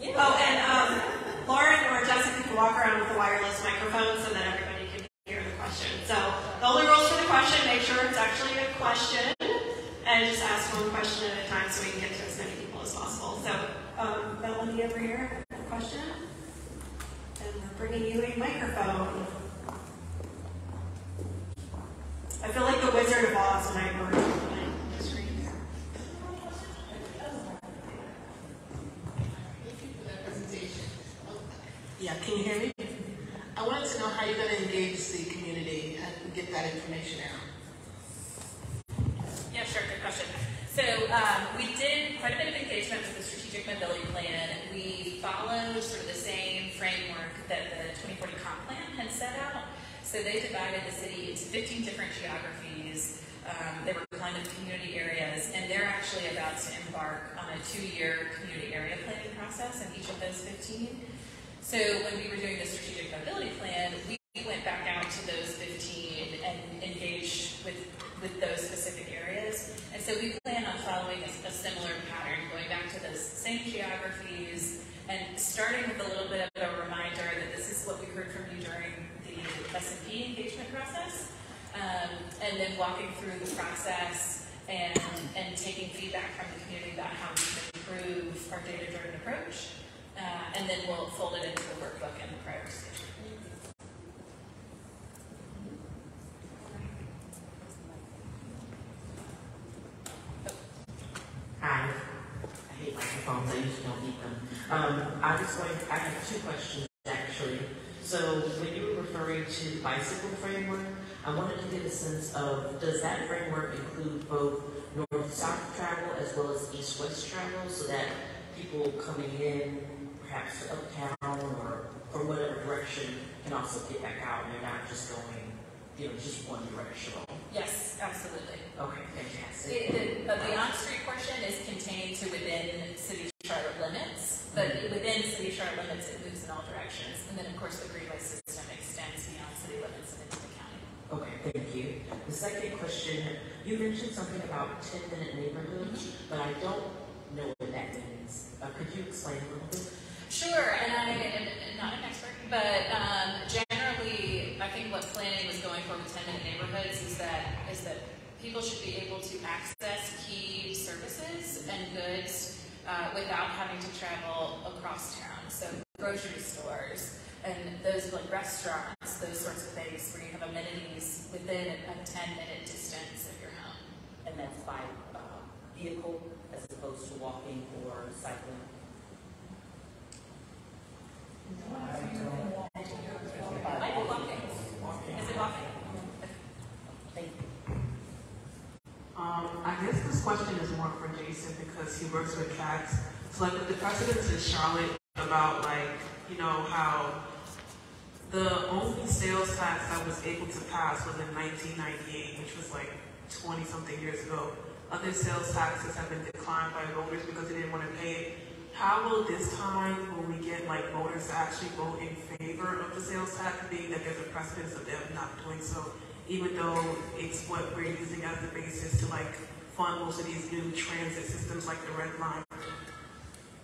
Yeah. Oh, and Lauren or Jessica can walk around with a wireless microphone so that everybody can hear the question. So the only rules for the question, make sure it's actually a question. And just ask one question at a time so we can get to as many people as possible. So, Melanie over here, a question? And we're bringing you a microphone. I feel like the Wizard of Oz when I wrote the screen here. Thank you for that presentation. Yeah, can you hear me? I wanted to know how you're going to engage the community and get that information out. Yeah, sure, good question. So we did quite a bit of engagement with the strategic mobility plan. We followed sort of the same framework that the 2040 comp plan had set out. So they divided the city into 15 different geographies. They were kind of community areas, and they're actually about to embark on a 2-year community area planning process in each of those 15. So when we were doing the strategic mobility plan, we went back out to those 15 and engaged with those specific areas. And so we plan on following a similar pattern, going back to those same geographies and starting with a little bit of a reminder that this is what we heard from you during the S&P engagement process, and then walking through the process and taking feedback from the community about how we can improve our data-driven approach, and then we'll fold it into the workbook and the prioritization. Hi. I hate microphones. I usually don't need them. I have 2 questions, actually. So when you were referring to the bicycle framework, I wanted to get a sense of, does that framework include both north-south travel as well as east-west travel, so that people coming in, perhaps to uptown or from whatever direction, can also get back out and they're not just going, just one directional? Yes, absolutely. Okay, fantastic. The on-street portion is contained to within City of Charlotte limits, but within City of Charlotte limits, it moves in all directions. And then, of course, the greenway system extends beyond city limits and into the county. Okay, thank you. The second question, you mentioned something about 10-minute neighborhoods, but I don't know what that means. Could you explain a little bit? Sure, and I am not an expert, but generally, I think what planning was going for with 10-minute neighborhoods is that people should be able to access key services and goods without having to travel across town. So grocery stores and those like restaurants, those sorts of things where you have amenities within a 10-minute distance of your home. And that's by vehicle as opposed to walking or cycling? Is it walking? Thank you. I guess this question is more for Jason because he works with tracks. So like with the precedents in Charlotte about how the only sales tax that was able to pass was in 1998, which was like 20-something years ago. Other sales taxes have been declined by voters because they didn't want to pay it. How will this time, when we get voters to actually vote in favor of the sales tax, being that there's a precedence of them not doing so, even though it's what we're using as the basis to fund most of these new transit systems like the Red Line?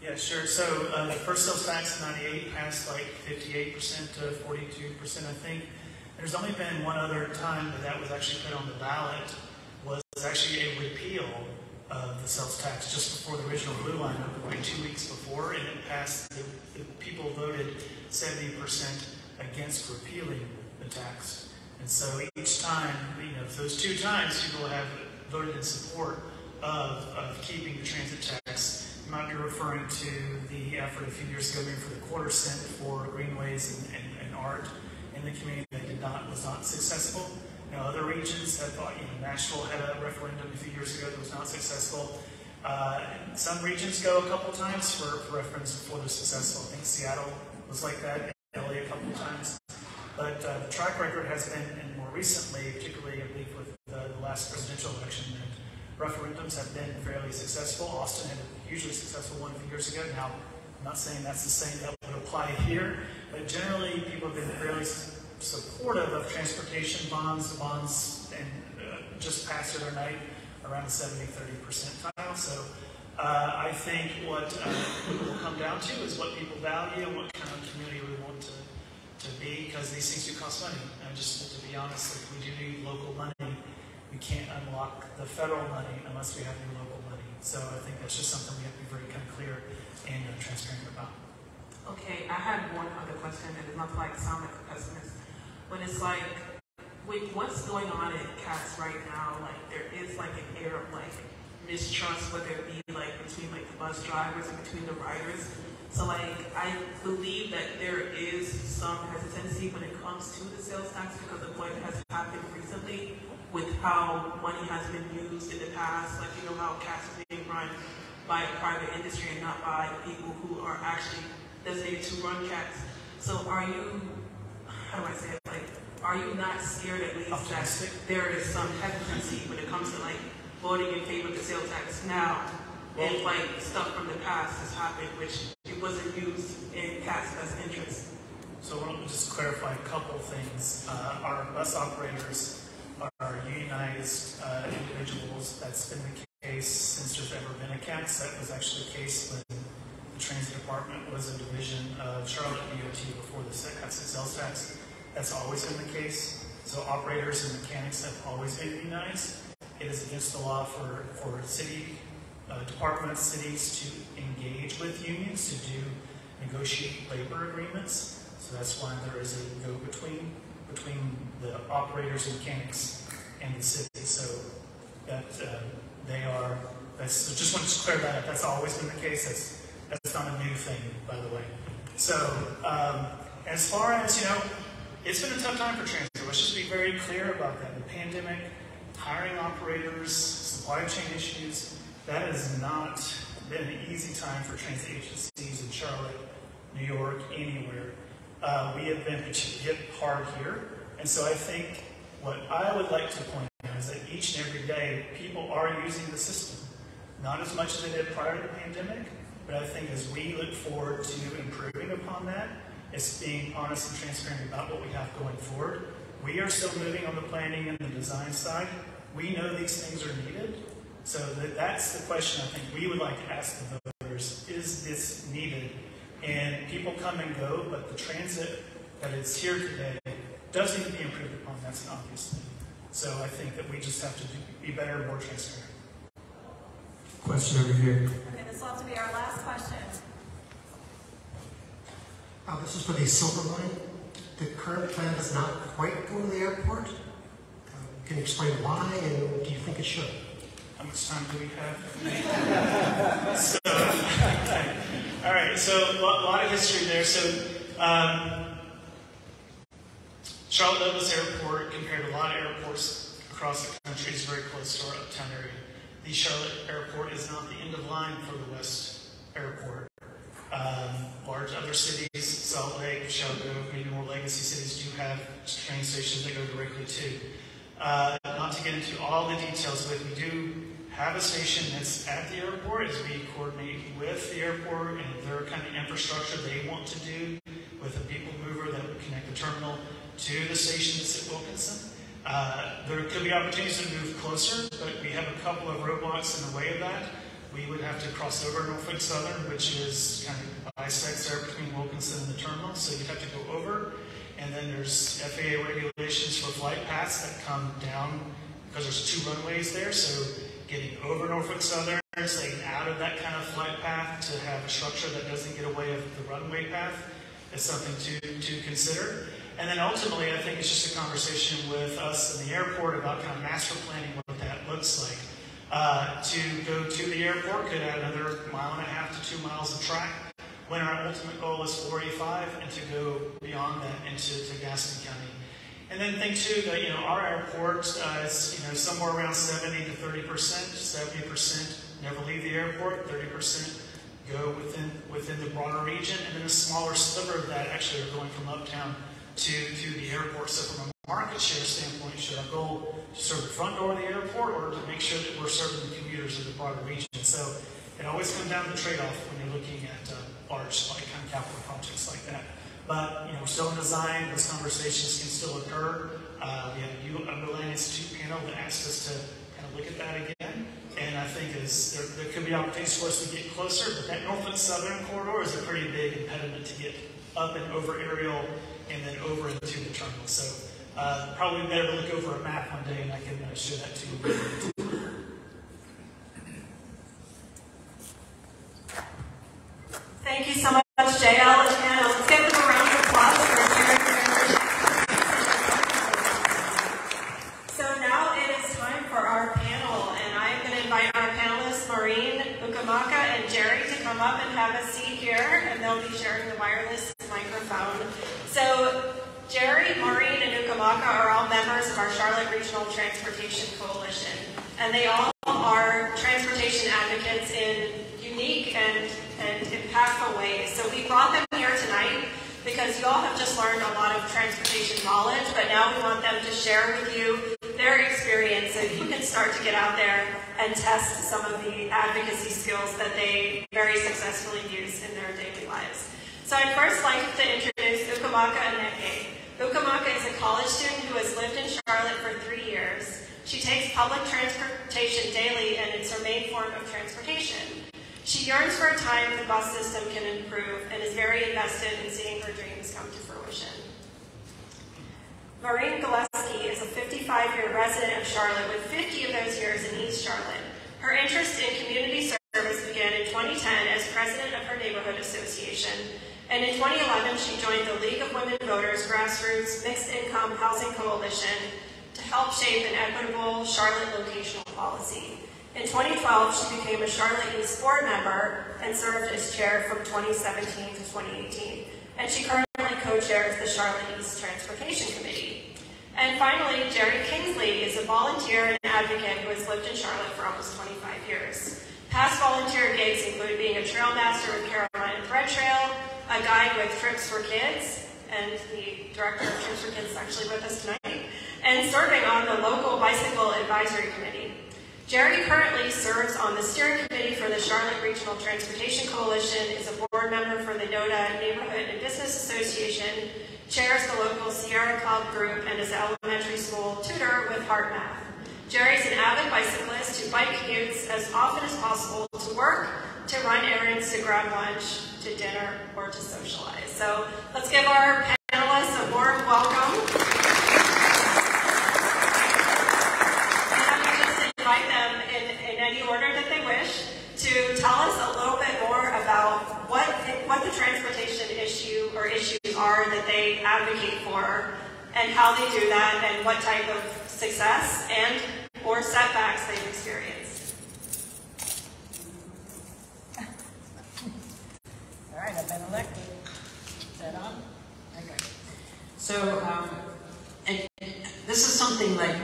Yeah, sure. So the first sales tax in 98 passed 58% to 42%, I think. There's only been one other time that was actually put on the ballot, was actually a repeal of the sales tax just before the original blue line opened, 2 weeks before, and it passed. The people voted 70% against repealing the tax. And so each time, those 2 times, people have voted in support of keeping the transit tax. You might be referring to the effort a few years ago for the quarter cent for greenways and art in the community that was not successful. Other regions have, Nashville had a referendum a few years ago that was not successful. Some regions go a couple times for referendums before they're successful. I think Seattle was like that, and LA a couple times. But the track record has been, and more recently, particularly I believe with the last presidential election, that referendums have been fairly successful. Austin had a hugely successful one a few years ago. Now, I'm not saying that's the same that would apply here, but generally people have been fairly supportive of transportation bonds, and just passed the other night around the 70-30 percentile. So I think what it will come down to is what people value and what kind of community we want to be, because these things do cost money. And just to be honest, if we do need local money, we can't unlock the federal money unless we have new local money. So I think that's just something we have to be very kind of clear and transparent about. Okay, I had one other question, and it's not to sound like a pessimist, but it's like, with what's going on in CATS right now, there is an air of mistrust, whether it be between the bus drivers and between the riders. So I believe that there is some hesitancy when it comes to the sales tax, because of what has happened recently with how money has been used in the past, how CATS is being run by a private industry and not by people who are actually designated to run CATS. So are you, how do I say it, are you not scared at least that there is some hesitancy when it comes to voting in favor of the sales tax now, and stuff from the past has happened which it wasn't used in CAT's best interest? So I want to just clarify a couple things. Our bus operators are unionized individuals. That's been the case since there's ever been a CATS. That was actually the case when the transit department was a division of Charlotte DOT before the CATS sales tax. That's always been the case. So operators and mechanics have always been unionized. It is against the law for city departments, cities to engage with unions to negotiate labor agreements. So that's why there is a go-between between the operators and mechanics and the city. So that that's just wanted to clear that up. That's always been the case. That's not a new thing, by the way. So as far as it's been a tough time for transit. Let's just be very clear about that. The pandemic, hiring operators, supply chain issues, that has not been an easy time for transit agencies in Charlotte, New York, anywhere. We have been hit hard here. And so I think what I would like to point out is that each and every day, people are using the system. Not as much as they did prior to the pandemic, but I think as we look forward to improving upon that, it's being honest and transparent about what we have going forward. We are still moving on the planning and the design side. We know these things are needed. So that's the question I think we would like to ask the voters. Is this needed? And people come and go, but the transit that is here today does need to be improved upon. That's an obvious thing. So I think that we just have to be better and more transparent. Question over here. Okay, this will have to be our last question. This is for the Silver Line. The current plan does not quite go to the airport. Can you explain why, and do you think it should? How much time do we have? So, okay. All right, so a lot of history there. So Charlotte Douglas Airport, compared to a lot of airports across the country, is very close to our uptown area. The Charlotte Airport is not the end of line for the West Airport. Large other cities, Salt Lake, Chicago, maybe more legacy cities, do have train stations that go directly to. Not to get into all the details, but we do have a station that's at the airport as we coordinate with the airport and their kind of infrastructure they want to do with a people mover that would connect the terminal to the station that's at Wilkinson. There could be opportunities to move closer, but we have a couple of roadblocks in the way of that. We would have to cross over Norfolk Southern, which is kind of bisects there between Wilkinson and the terminal, so you'd have to go over. And then there's FAA regulations for flight paths that come down because there's 2 runways there. So getting over Norfolk Southern, staying out of that kind of flight path to have a structure that doesn't get away of the runway path is something to consider. And then ultimately, I think it's just a conversation with us and the airport about kind of master planning what that looks like. To go to the airport could add another 1.5 to 2 miles of track, when our ultimate goal is 485, and to go beyond that into Gaston County. And then think too that our airport is somewhere around 70 to 30%. 70% never leave the airport, 30% go within the broader region, and then a smaller sliver of that actually are going from uptown to the airport. So from a market share standpoint, should our goal to serve the front door of the airport, or to make sure that we're serving the commuters of the broader region? So it always comes down to the trade-off when you're looking at large kind of capital projects like that. But we're still in design; those conversations can still occur. We have a Milan Institute panel that asked us to kind of look at that again. And I think there could be opportunities for us to get closer, but that north and southern corridor is a pretty big impediment to get up and over aerial and then over into the terminal. So probably better to look over a map one day, and I can show that to you. Thank you so much, JL and Hannah. Let's give them a round of applause for sharing their information. So now it is time for our panel, and I'm going to invite our panelists, Maureen, Ukamaka, and Gerry, to come up and have a seat here, and they'll be sharing the wireless microphone. So Gerry, Maureen, and Ukamaka are all members of our Charlotte Regional Transportation Coalition, and they all are transportation advocates in unique and impactful ways. So we brought them here tonight because you all have just learned a lot of transportation knowledge, but now we want them to share with you their experience so you can start to get out there and test some of the advocacy skills that they very successfully use in their daily lives. So I'd first like to introduce Ukamaka Aneke. Ukamaka is a college student who has lived in Charlotte for 3 years. She takes public transportation daily, and it's her main form of transportation. She yearns for a time the bus system can improve and is very invested in seeing her dreams come to fruition. Maureen Gilewski is a 55-year resident of Charlotte with 50 of those years in East Charlotte. Her interest in community service began in 2010 as president of her neighborhood association, and in 2011 she joined the League of Women Voters Grassroots Mixed Income Housing Coalition to help shape an equitable Charlotte locational policy. In 2012, she became a CharlotteEAST board member and served as chair from 2017 to 2018. And she currently co-chairs the CharlotteEAST Transportation Committee. And finally, Gerry Kingsley is a volunteer and advocate who has lived in Charlotte for almost 25 years. Past volunteer gigs include being a trail master with Carolina Thread Trail, a guide with Trips for Kids, and the director of Trips for Kids is actually with us tonight, and serving on the local bicycle advisory committee. Gerry currently serves on the steering committee for the Charlotte Regional Transportation Coalition, is a board member for the NODA Neighborhood and Business Association, chairs the local Sierra Club group, and is an elementary school tutor with Heart Math. Gerry's an avid bicyclist who bike commutes as often as possible to work, to run errands, to grab lunch, to dinner, or to socialize. So let's give our panelists a warm welcome. Invite them in any order that they wish to tell us a little bit more about what the transportation issue or issues are that they advocate for, and how they do that, and what type of success and or setbacks they've experienced. All right, I've been elected. Is that on? Okay. So, and this is something like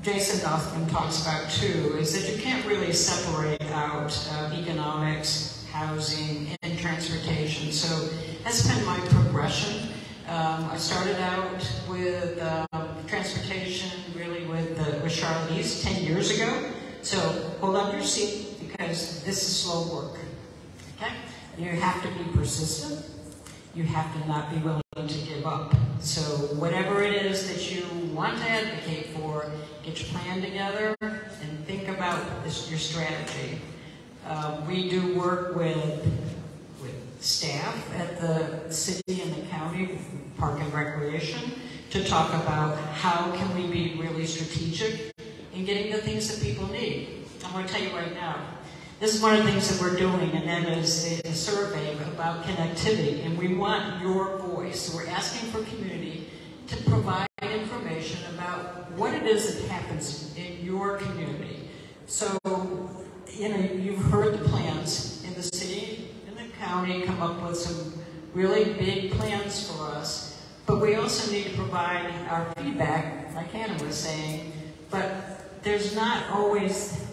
Jason often talks about too, is that you can't really separate out economics, housing, and transportation. So that's been my progression. I started out with transportation really with CharlotteEAST 10 years ago. So hold up your seat, because this is slow work. Okay? You have to be persistent. You have to not be willing to give up. So whatever it is that you want to advocate for, get your plan together and think about your strategy. We do work with staff at the city and the county, Park and Recreation, to talk about how can we be really strategic in getting the things that people need. I'm going to tell you right now, this is one of the things that we're doing, and that is a survey about connectivity, and we want your voice. So we're asking for community to provide information about what it is that happens in your community. So, you know, you've heard the plans in the city, in the county, come up with some really big plans for us, but we also need to provide our feedback, like Hannah was saying, but there's not always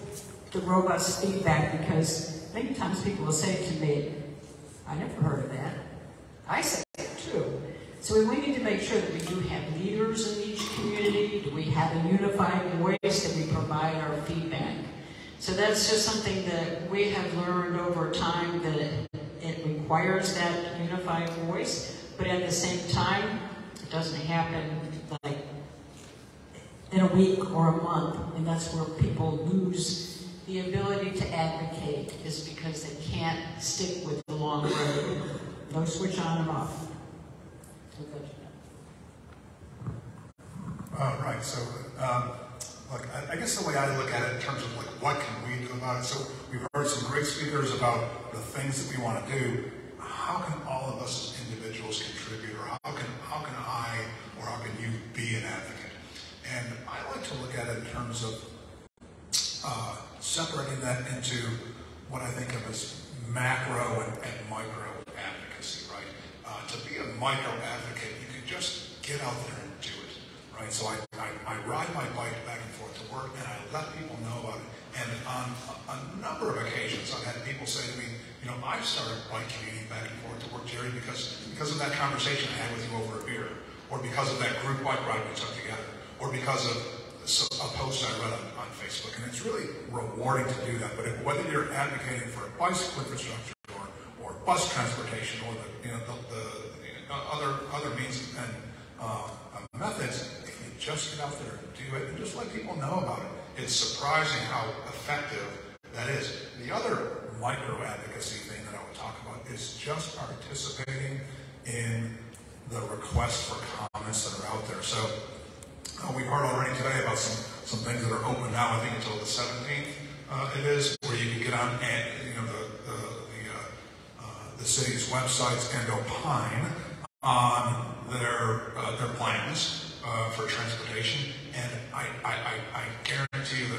the robust feedback, because many times people will say to me, I never heard of that. I say it too. So we need to make sure that we do have leaders in each community, that we have a unified voice, that we provide our feedback. So that's just something that we have learned over time, that it requires that unified voice, but at the same time, it doesn't happen like in a week or a month, and that's where people lose the ability to advocate, is because they can't stick with the long road. No switch on and off. Right, so look, I guess the way I look at it in terms of like what can we do about it, so we've heard some great speakers about the things that we want to do. How can all of us as individuals contribute, or how can I, or how can you be an advocate? And I like to look at it in terms of separating that into what I think of as macro and micro advocacy, right? To be a micro advocate, you can just get out there and do it, right? So I ride my bike back and forth to work, and I let people know about it. And on a number of occasions, I've had people say to me, you know, I've started bike commuting back and forth to work, Gerry, because of that conversation I had with you over a beer, or because of that group bike ride we took together, or because of a post I read on Facebook. And it's really rewarding to do that. But whether you're advocating for bicycle infrastructure or bus transportation, or the other means and methods, if you just get out there and do it and just let people know about it, it's surprising how effective that is. The other micro advocacy thing that I would talk about is just participating in the requests for comments that are out there. So we've heard already today about some things that are open now, I think until the 17th it is, where you can get on the city's websites and opine on their plans for transportation. And I guarantee you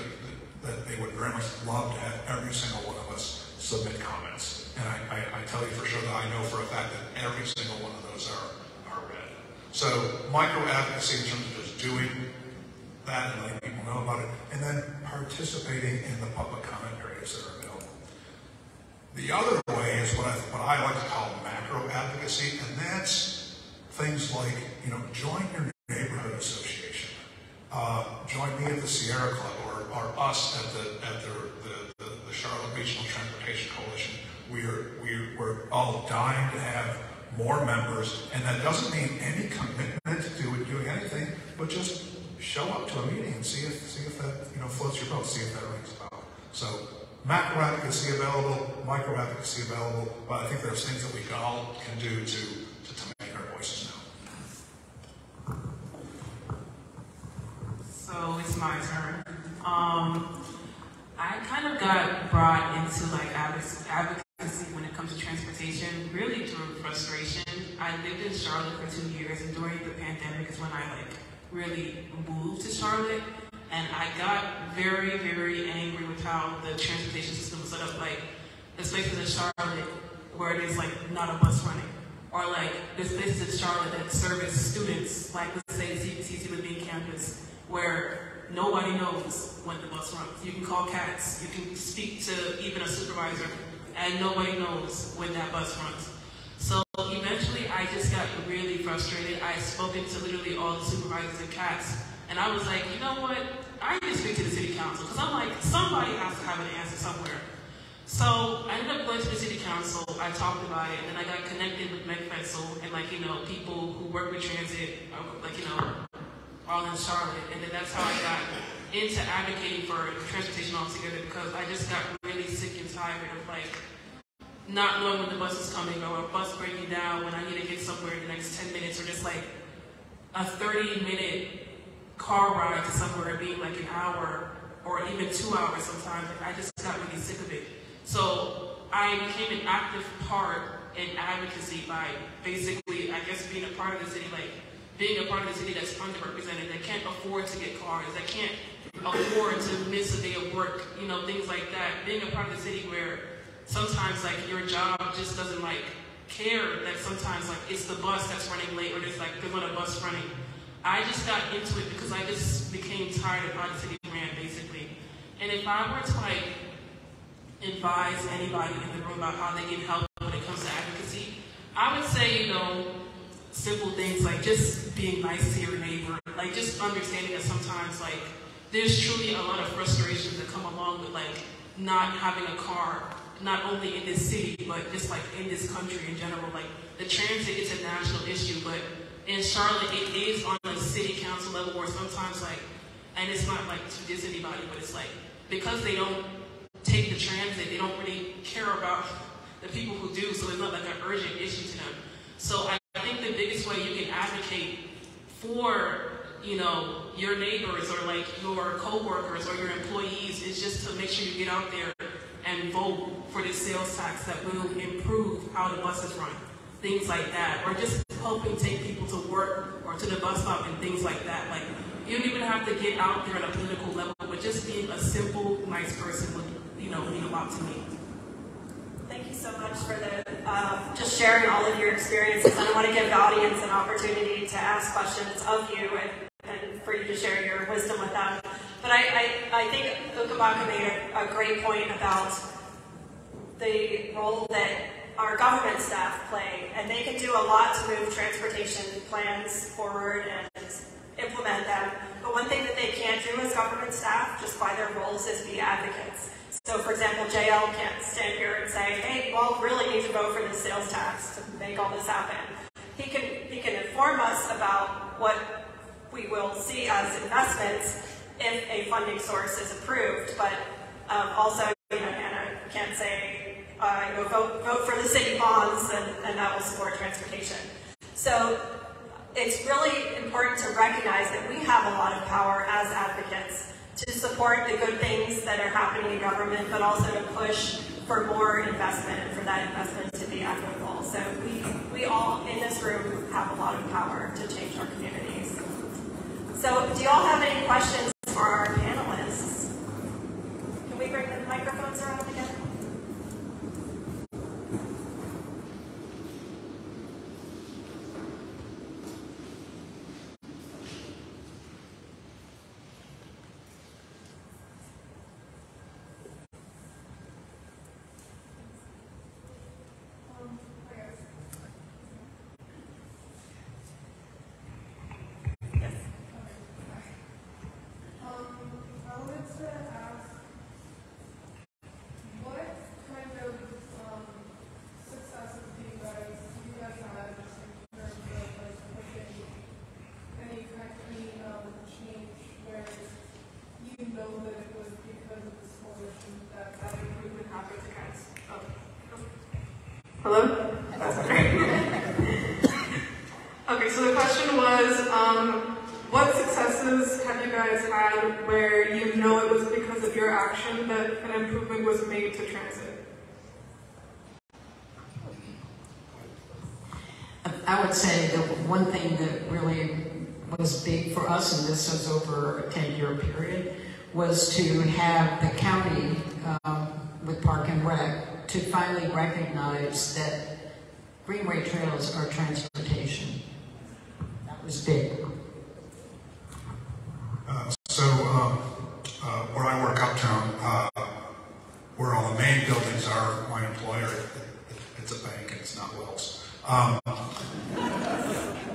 that they would very much love to have every single one of us submit comments. And I tell you for sure that I know for a fact that every single one of those are read. So micro advocacy in terms of just doing that and letting people know about it, and then participating in the public comment periods that are available. The other way is what I like to call macro advocacy, and that's things like, you know, join your neighborhood association, join me at the Sierra Club, or us at the Charlotte Regional Transportation Coalition. We're all dying to have more members, and that doesn't mean any commitment to doing anything, but just show up to a meeting and see if that, you know, floats your boat, see if that rings a bell. So macro advocacy available, micro advocacy available, but I think there's things that we all can do to make our voices known. So it's my turn. I kind of got brought into like advocacy when it comes to transportation, really through frustration. I lived in Charlotte for 2 years, and during the pandemic is when I really moved to Charlotte, and I got very, very angry with how the transportation system was set up. Like, there's places in Charlotte where there's not a bus running, or there's places in Charlotte that service students, like let's say CBCC would be in campus, where nobody knows when the bus runs. You can call CATS, you can speak to even a supervisor, and nobody knows when that bus runs. So eventually I just got really frustrated. I spoken to literally all the supervisors and CATS, and I was like, you know what? I need to speak to the city council, because I'm like, somebody has to have an answer somewhere. So I ended up going to the city council, I talked about it, and I got connected with Meg Fencil and people who work with transit, all in Charlotte, and then that's how I got into advocating for transportation altogether, because I just got really sick and tired of not knowing when the bus is coming, or a bus breaking down when I need to get somewhere in the next 10 minutes, or just a 30-minute car ride to somewhere being an hour, or even 2 hours sometimes. I just got really sick of it. So I became an active part in advocacy by basically, I guess, being a part of the city, being a part of the city that's underrepresented, that can't afford to get cars, that can't afford to miss a day of work, you know, things like that. Being a part of the city where sometimes like your job just doesn't like care that sometimes like it's the bus that's running late or there's like there's not a bus running. I just got into it because I just became tired of how the city ran basically. And if I were to like advise anybody in the room about how they get help when it comes to advocacy, I would say, you know, simple things like just being nice to your neighbor, like just understanding that sometimes like there's truly a lot of frustrations that come along with like not having a car, not only in this city, but just like in this country in general. Like the transit is a national issue, but in Charlotte, it is on a city council level where sometimes like, and it's not like to diss anybody, but it's like, because they don't take the transit, they don't really care about the people who do, so it's not like an urgent issue to them. So I think the biggest way you can advocate for, you know, your neighbors or like your co-workers or your employees is just to make sure you get out there and vote for this sales tax that will improve how the buses run, things like that, or just helping take people to work or to the bus stop and things like that. Like, you don't even have to get out there on a political level, but just being a simple, nice person would, you know, mean a lot to me. Thank you so much for the just sharing all of your experiences. I want to give the audience an opportunity to ask questions of you and for you to share your wisdom with them. But I think Ukamaka made a great point about the role that our government staff play, and they can do a lot to move transportation plans forward and implement them. But one thing that they can't do as government staff, just by their roles, is be advocates. So, for example, JL can't stand here and say, hey, well, really need to vote for this sales tax to make all this happen. He can inform us about what we will see as investments if a funding source is approved, but also, you know, Hannah can't say, you know, vote for the city bonds and that will support transportation. So it's really important to recognize that we have a lot of power as advocates to support the good things that are happening in government, but also to push for more investment and for that investment to be equitable. So we all in this room have a lot of power to change our communities. So do you all have any questions for our panelists? Can we bring the microphones around again? Hello? Okay, so the question was, what successes have you guys had where you know it was because of your action that an improvement was made to transit? I would say the one thing that really was big for us, and this was over a 10-year period, was to have the county with Park and Rec to finally recognize that greenway trails are transportation. That was big. Where I work uptown, where all the main buildings are, my employer, it's a bank, it's not Wells.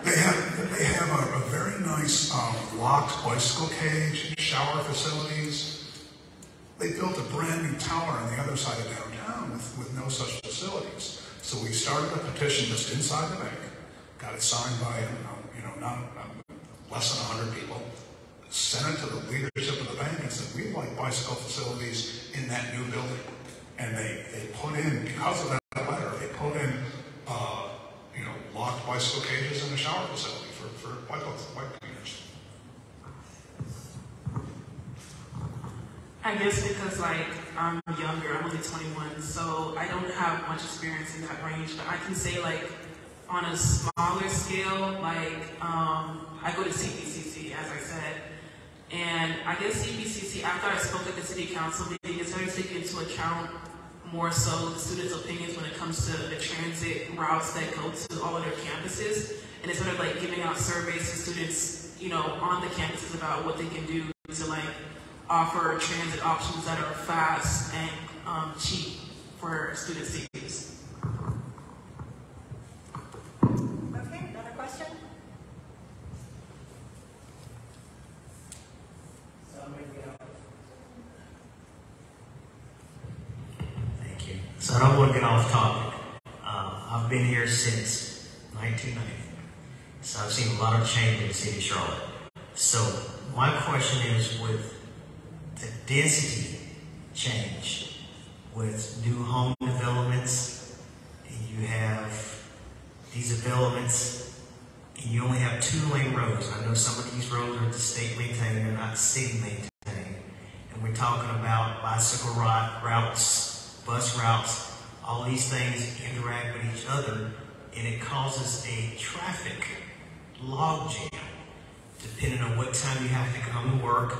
They have a very nice locked bicycle cage, shower facilities. They built a brand new tower on the other side of downtown with no such facilities. So we started a petition just inside the bank, got it signed by not less than 100 people, sent it to the leadership of the bank and said, we'd like bicycle facilities in that new building. And they put in, because of that letter, they put in locked bicycle cages and a shower facility for bike cleaners. I guess because like I'm younger, I'm only 21, so I don't have much experience in that range, but I can say like on a smaller scale, like I go to CPCC, as I said, and I guess CPCC, after I spoke at the city council meeting, it started taking into account more so the students' opinions when it comes to the transit routes that go to all of their campuses, and it started like giving out surveys to students, you know, on the campuses about what they can do to like offer transit options that are fast and cheap for students to use. Okay, another question? Thank you. So I don't want to get off topic. I've been here since 1990. So I've seen a lot of change in the city of Charlotte. So my question is, with the density change, with new home developments, and you have these developments, and you only have 2-lane roads. I know some of these roads are the state maintained, they're not city maintained. And we're talking about bicycle routes, bus routes, all these things interact with each other, and it causes a traffic log jam, depending on what time you have to come to work,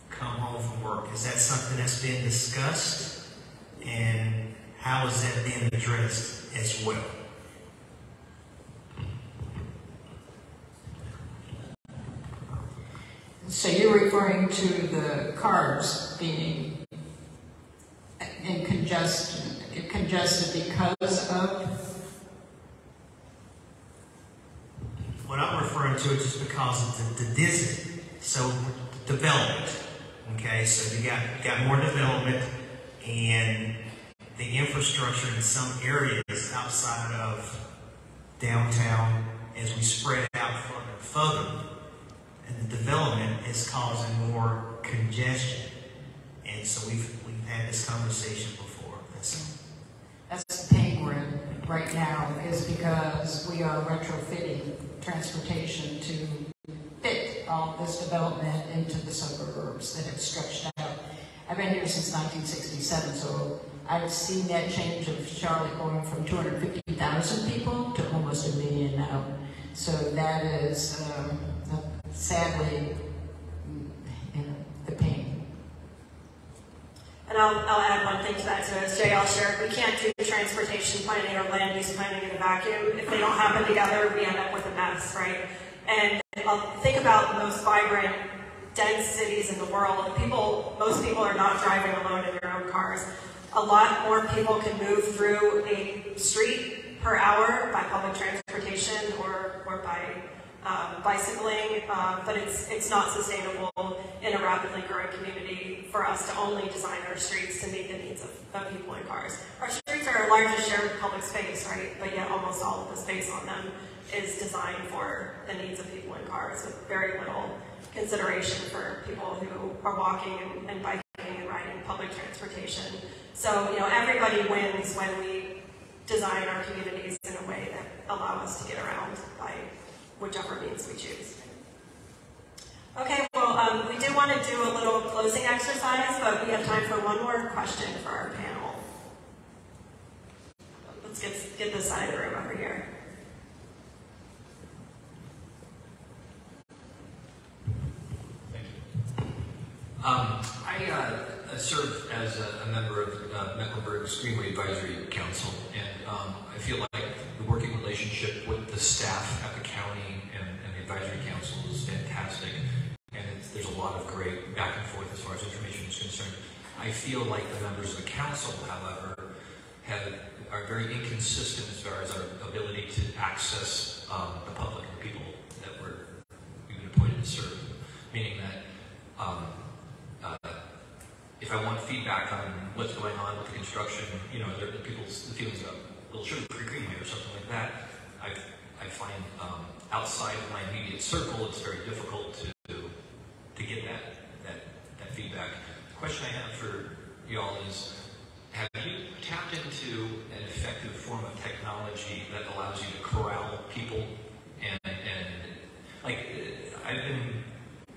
come home from work. Is that something that's been discussed? And how is that being addressed as well? So you're referring to the cars being congested because of? What I'm referring to is just because of the density. So development, okay? So you got more development, and the infrastructure in some areas outside of downtown, as we spread out further and further, and the development is causing more congestion. And so we've had this conversation before. That's the pain we're in right now, is because we are retrofitting transportation to fit all this development into the suburbs that have stretched out. I've been here since 1967, so I've seen that change of Charlotte going from 250,000 people to almost 1 million now. So that is sadly, the pain. And I'll add one thing to that too, as JL shared, we can't do transportation planning or land use planning in a vacuum. If they don't happen together, we end up with a mess, right? And think about the most vibrant, dense cities in the world. Most people are not driving alone in their own cars. A lot more people can move through a street per hour by public transportation or by bicycling, but it's not sustainable in a rapidly growing community for us to only design our streets to meet the needs of people in cars. Our streets are our largest shared public space, right? But yet almost all of the space on them is designed for the needs of people in cars, with very little consideration for people who are walking and biking and riding public transportation. So, everybody wins when we design our communities in a way that allow us to get around by whichever means we choose. Okay, well, we do want to do a little closing exercise, but we have time for one more question for our panel. Let's get this side of the room over here. I serve as a member of Mecklenburg's Greenway Advisory Council, and I feel like the working relationship with the staff at the county and the advisory council is fantastic, and there's a lot of great back and forth as far as information is concerned. I feel like the members of the council, however, are very inconsistent as far as our ability to access the public and people that we've been appointed to serve, meaning that if I want feedback on what's going on with the construction, the feelings about Little Sugar Creek Greenway or something like that, I find outside of my immediate circle, it's very difficult to get that feedback. The question I have for y'all is, have you tapped into an effective form of technology that allows you to corral people and like I've been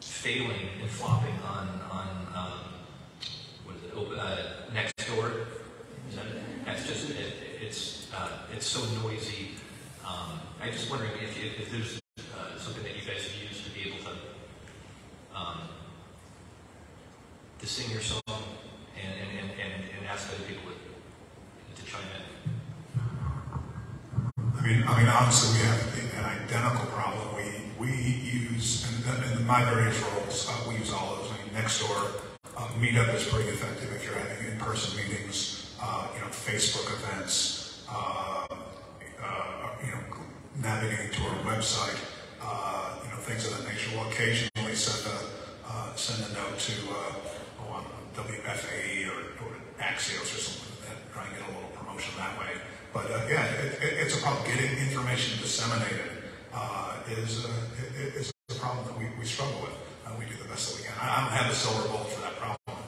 failing and flopping on what is it? Nextdoor. That's just it's so noisy. if there's something that you guys have used to be able to sing your song and ask other people to chime in. I mean, honestly, we have an identical problem. We use, in my various roles, we use all those. I mean, Nextdoor, Meetup is pretty effective if you're having in-person meetings. Facebook events, navigating to our website, things of that nature. We'll occasionally send a note to WFAE or Axios or something like that, try and get a little promotion that way. But it's a problem. Getting information disseminated is a problem that we struggle with. We do the best that we can. I don't have a silver bullet for that problem,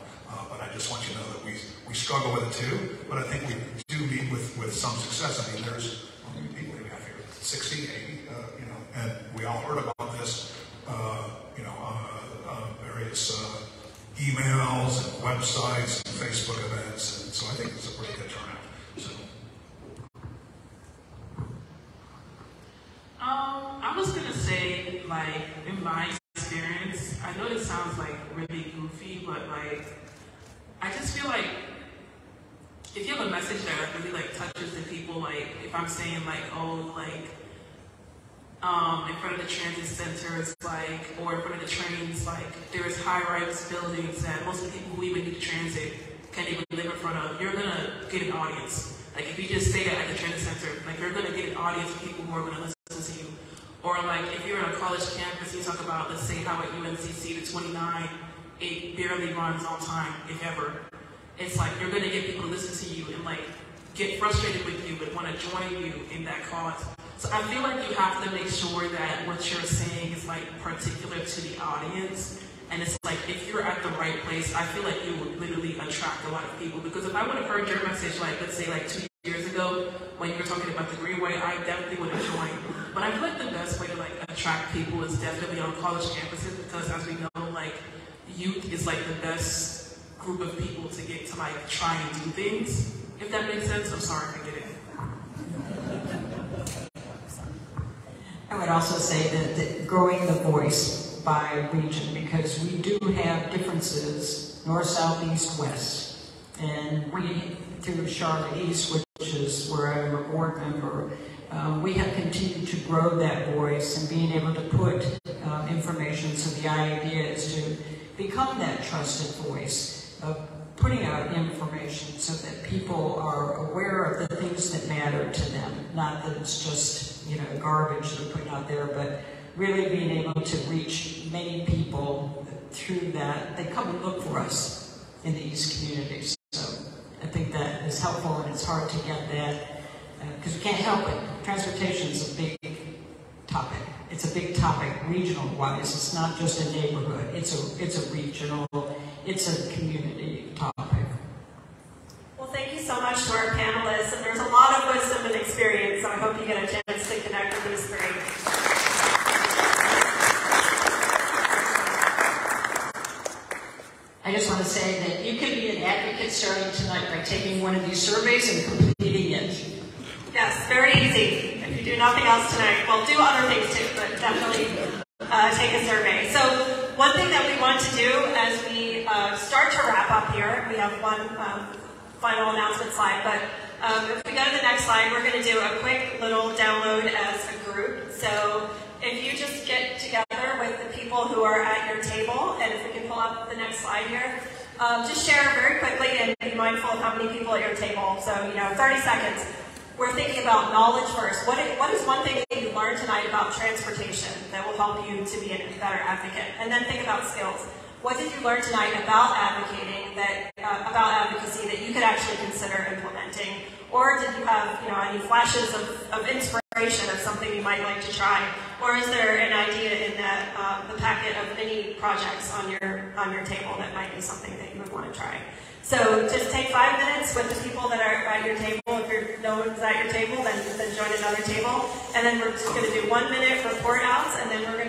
but I just want you to know that we struggle with it too. But I think we do meet with some success. I mean, there's how many people do we have here? 60, 80, and we all heard about this, various emails and websites and Facebook events, and so I think it's a pretty good turnout. So. I was gonna say, like, in my experience, I know it sounds like really goofy, but like, I just feel like if you have a message that really like touches the people, like if I'm saying like, oh, like, in front of the transit centers, like, or in front of the trains, like, there's high-rise buildings that most of the people who even need transit can't even live in front of, you're gonna get an audience. Like, if you just say that at the transit center, like, you're gonna get an audience of people who are gonna listen to you. Or like, if you're on a college campus, you talk about, let's say, how at UNCC, the 29, it barely runs on time, if ever. It's like, you're gonna get people to listen to you and like, get frustrated with you and wanna join you in that cause. So I feel like you have to make sure that what you're saying is like particular to the audience. And it's like, if you're at the right place, I feel like you would literally attract a lot of people. Because if I would have heard your message, like, let's say like 2 years ago, when you were talking about the Greenway, I definitely would have joined. But I feel like the best way to like attract people is definitely on college campuses, because as we know, like, youth is like the best group of people to get to like try and do things. If that makes sense, I'm sorry if I get it. I would also say that growing the voice by region, because we do have differences, north, south, east, west. And we, through CharlotteEAST, which is where I'm a board member, we have continued to grow that voice and being able to put information. So the idea is to become that trusted voice of putting out information so that people are aware of the things that matter to them. Not that it's just, garbage that we're putting out there, but really being able to reach many people through that. They come and look for us in the East communities. So I think that is helpful, and it's hard to get that because we can't help it. Transportation is a big topic. It's a big topic regional-wise. It's not just a neighborhood. It's a regional, it's a community topic. Well, thank you so much to our panelists, and there's a lot of wisdom and experience, so I hope you get a chance to connect with these three. I just want to say that you can be an advocate starting tonight by taking one of these surveys and completing it. Yes, very easy. If you do nothing else tonight, well, do other things too, but definitely take a survey. So one thing that we want to do as we start to wrap up here, we have one final announcement slide, but if we go to the next slide, we're going to do a quick little download as a group. So if you just get together with the people who are at your table, and if we can pull up the next slide here, just share very quickly and be mindful of how many people at your table. So, 30 seconds. We're thinking about knowledge first. What is one thing that you learned tonight about transportation that will help you to be a better advocate? And then think about skills. What did you learn tonight about advocating, about advocacy that you could actually consider implementing? Or did you have, any flashes of inspiration of something you might like to try? Or is there an idea in that the packet of mini projects on your table that might be something that you would want to try? So just take 5 minutes with the people that are at your table. If no one's at your table, then join another table. And then we're just going to do 1 minute report outs, and then we're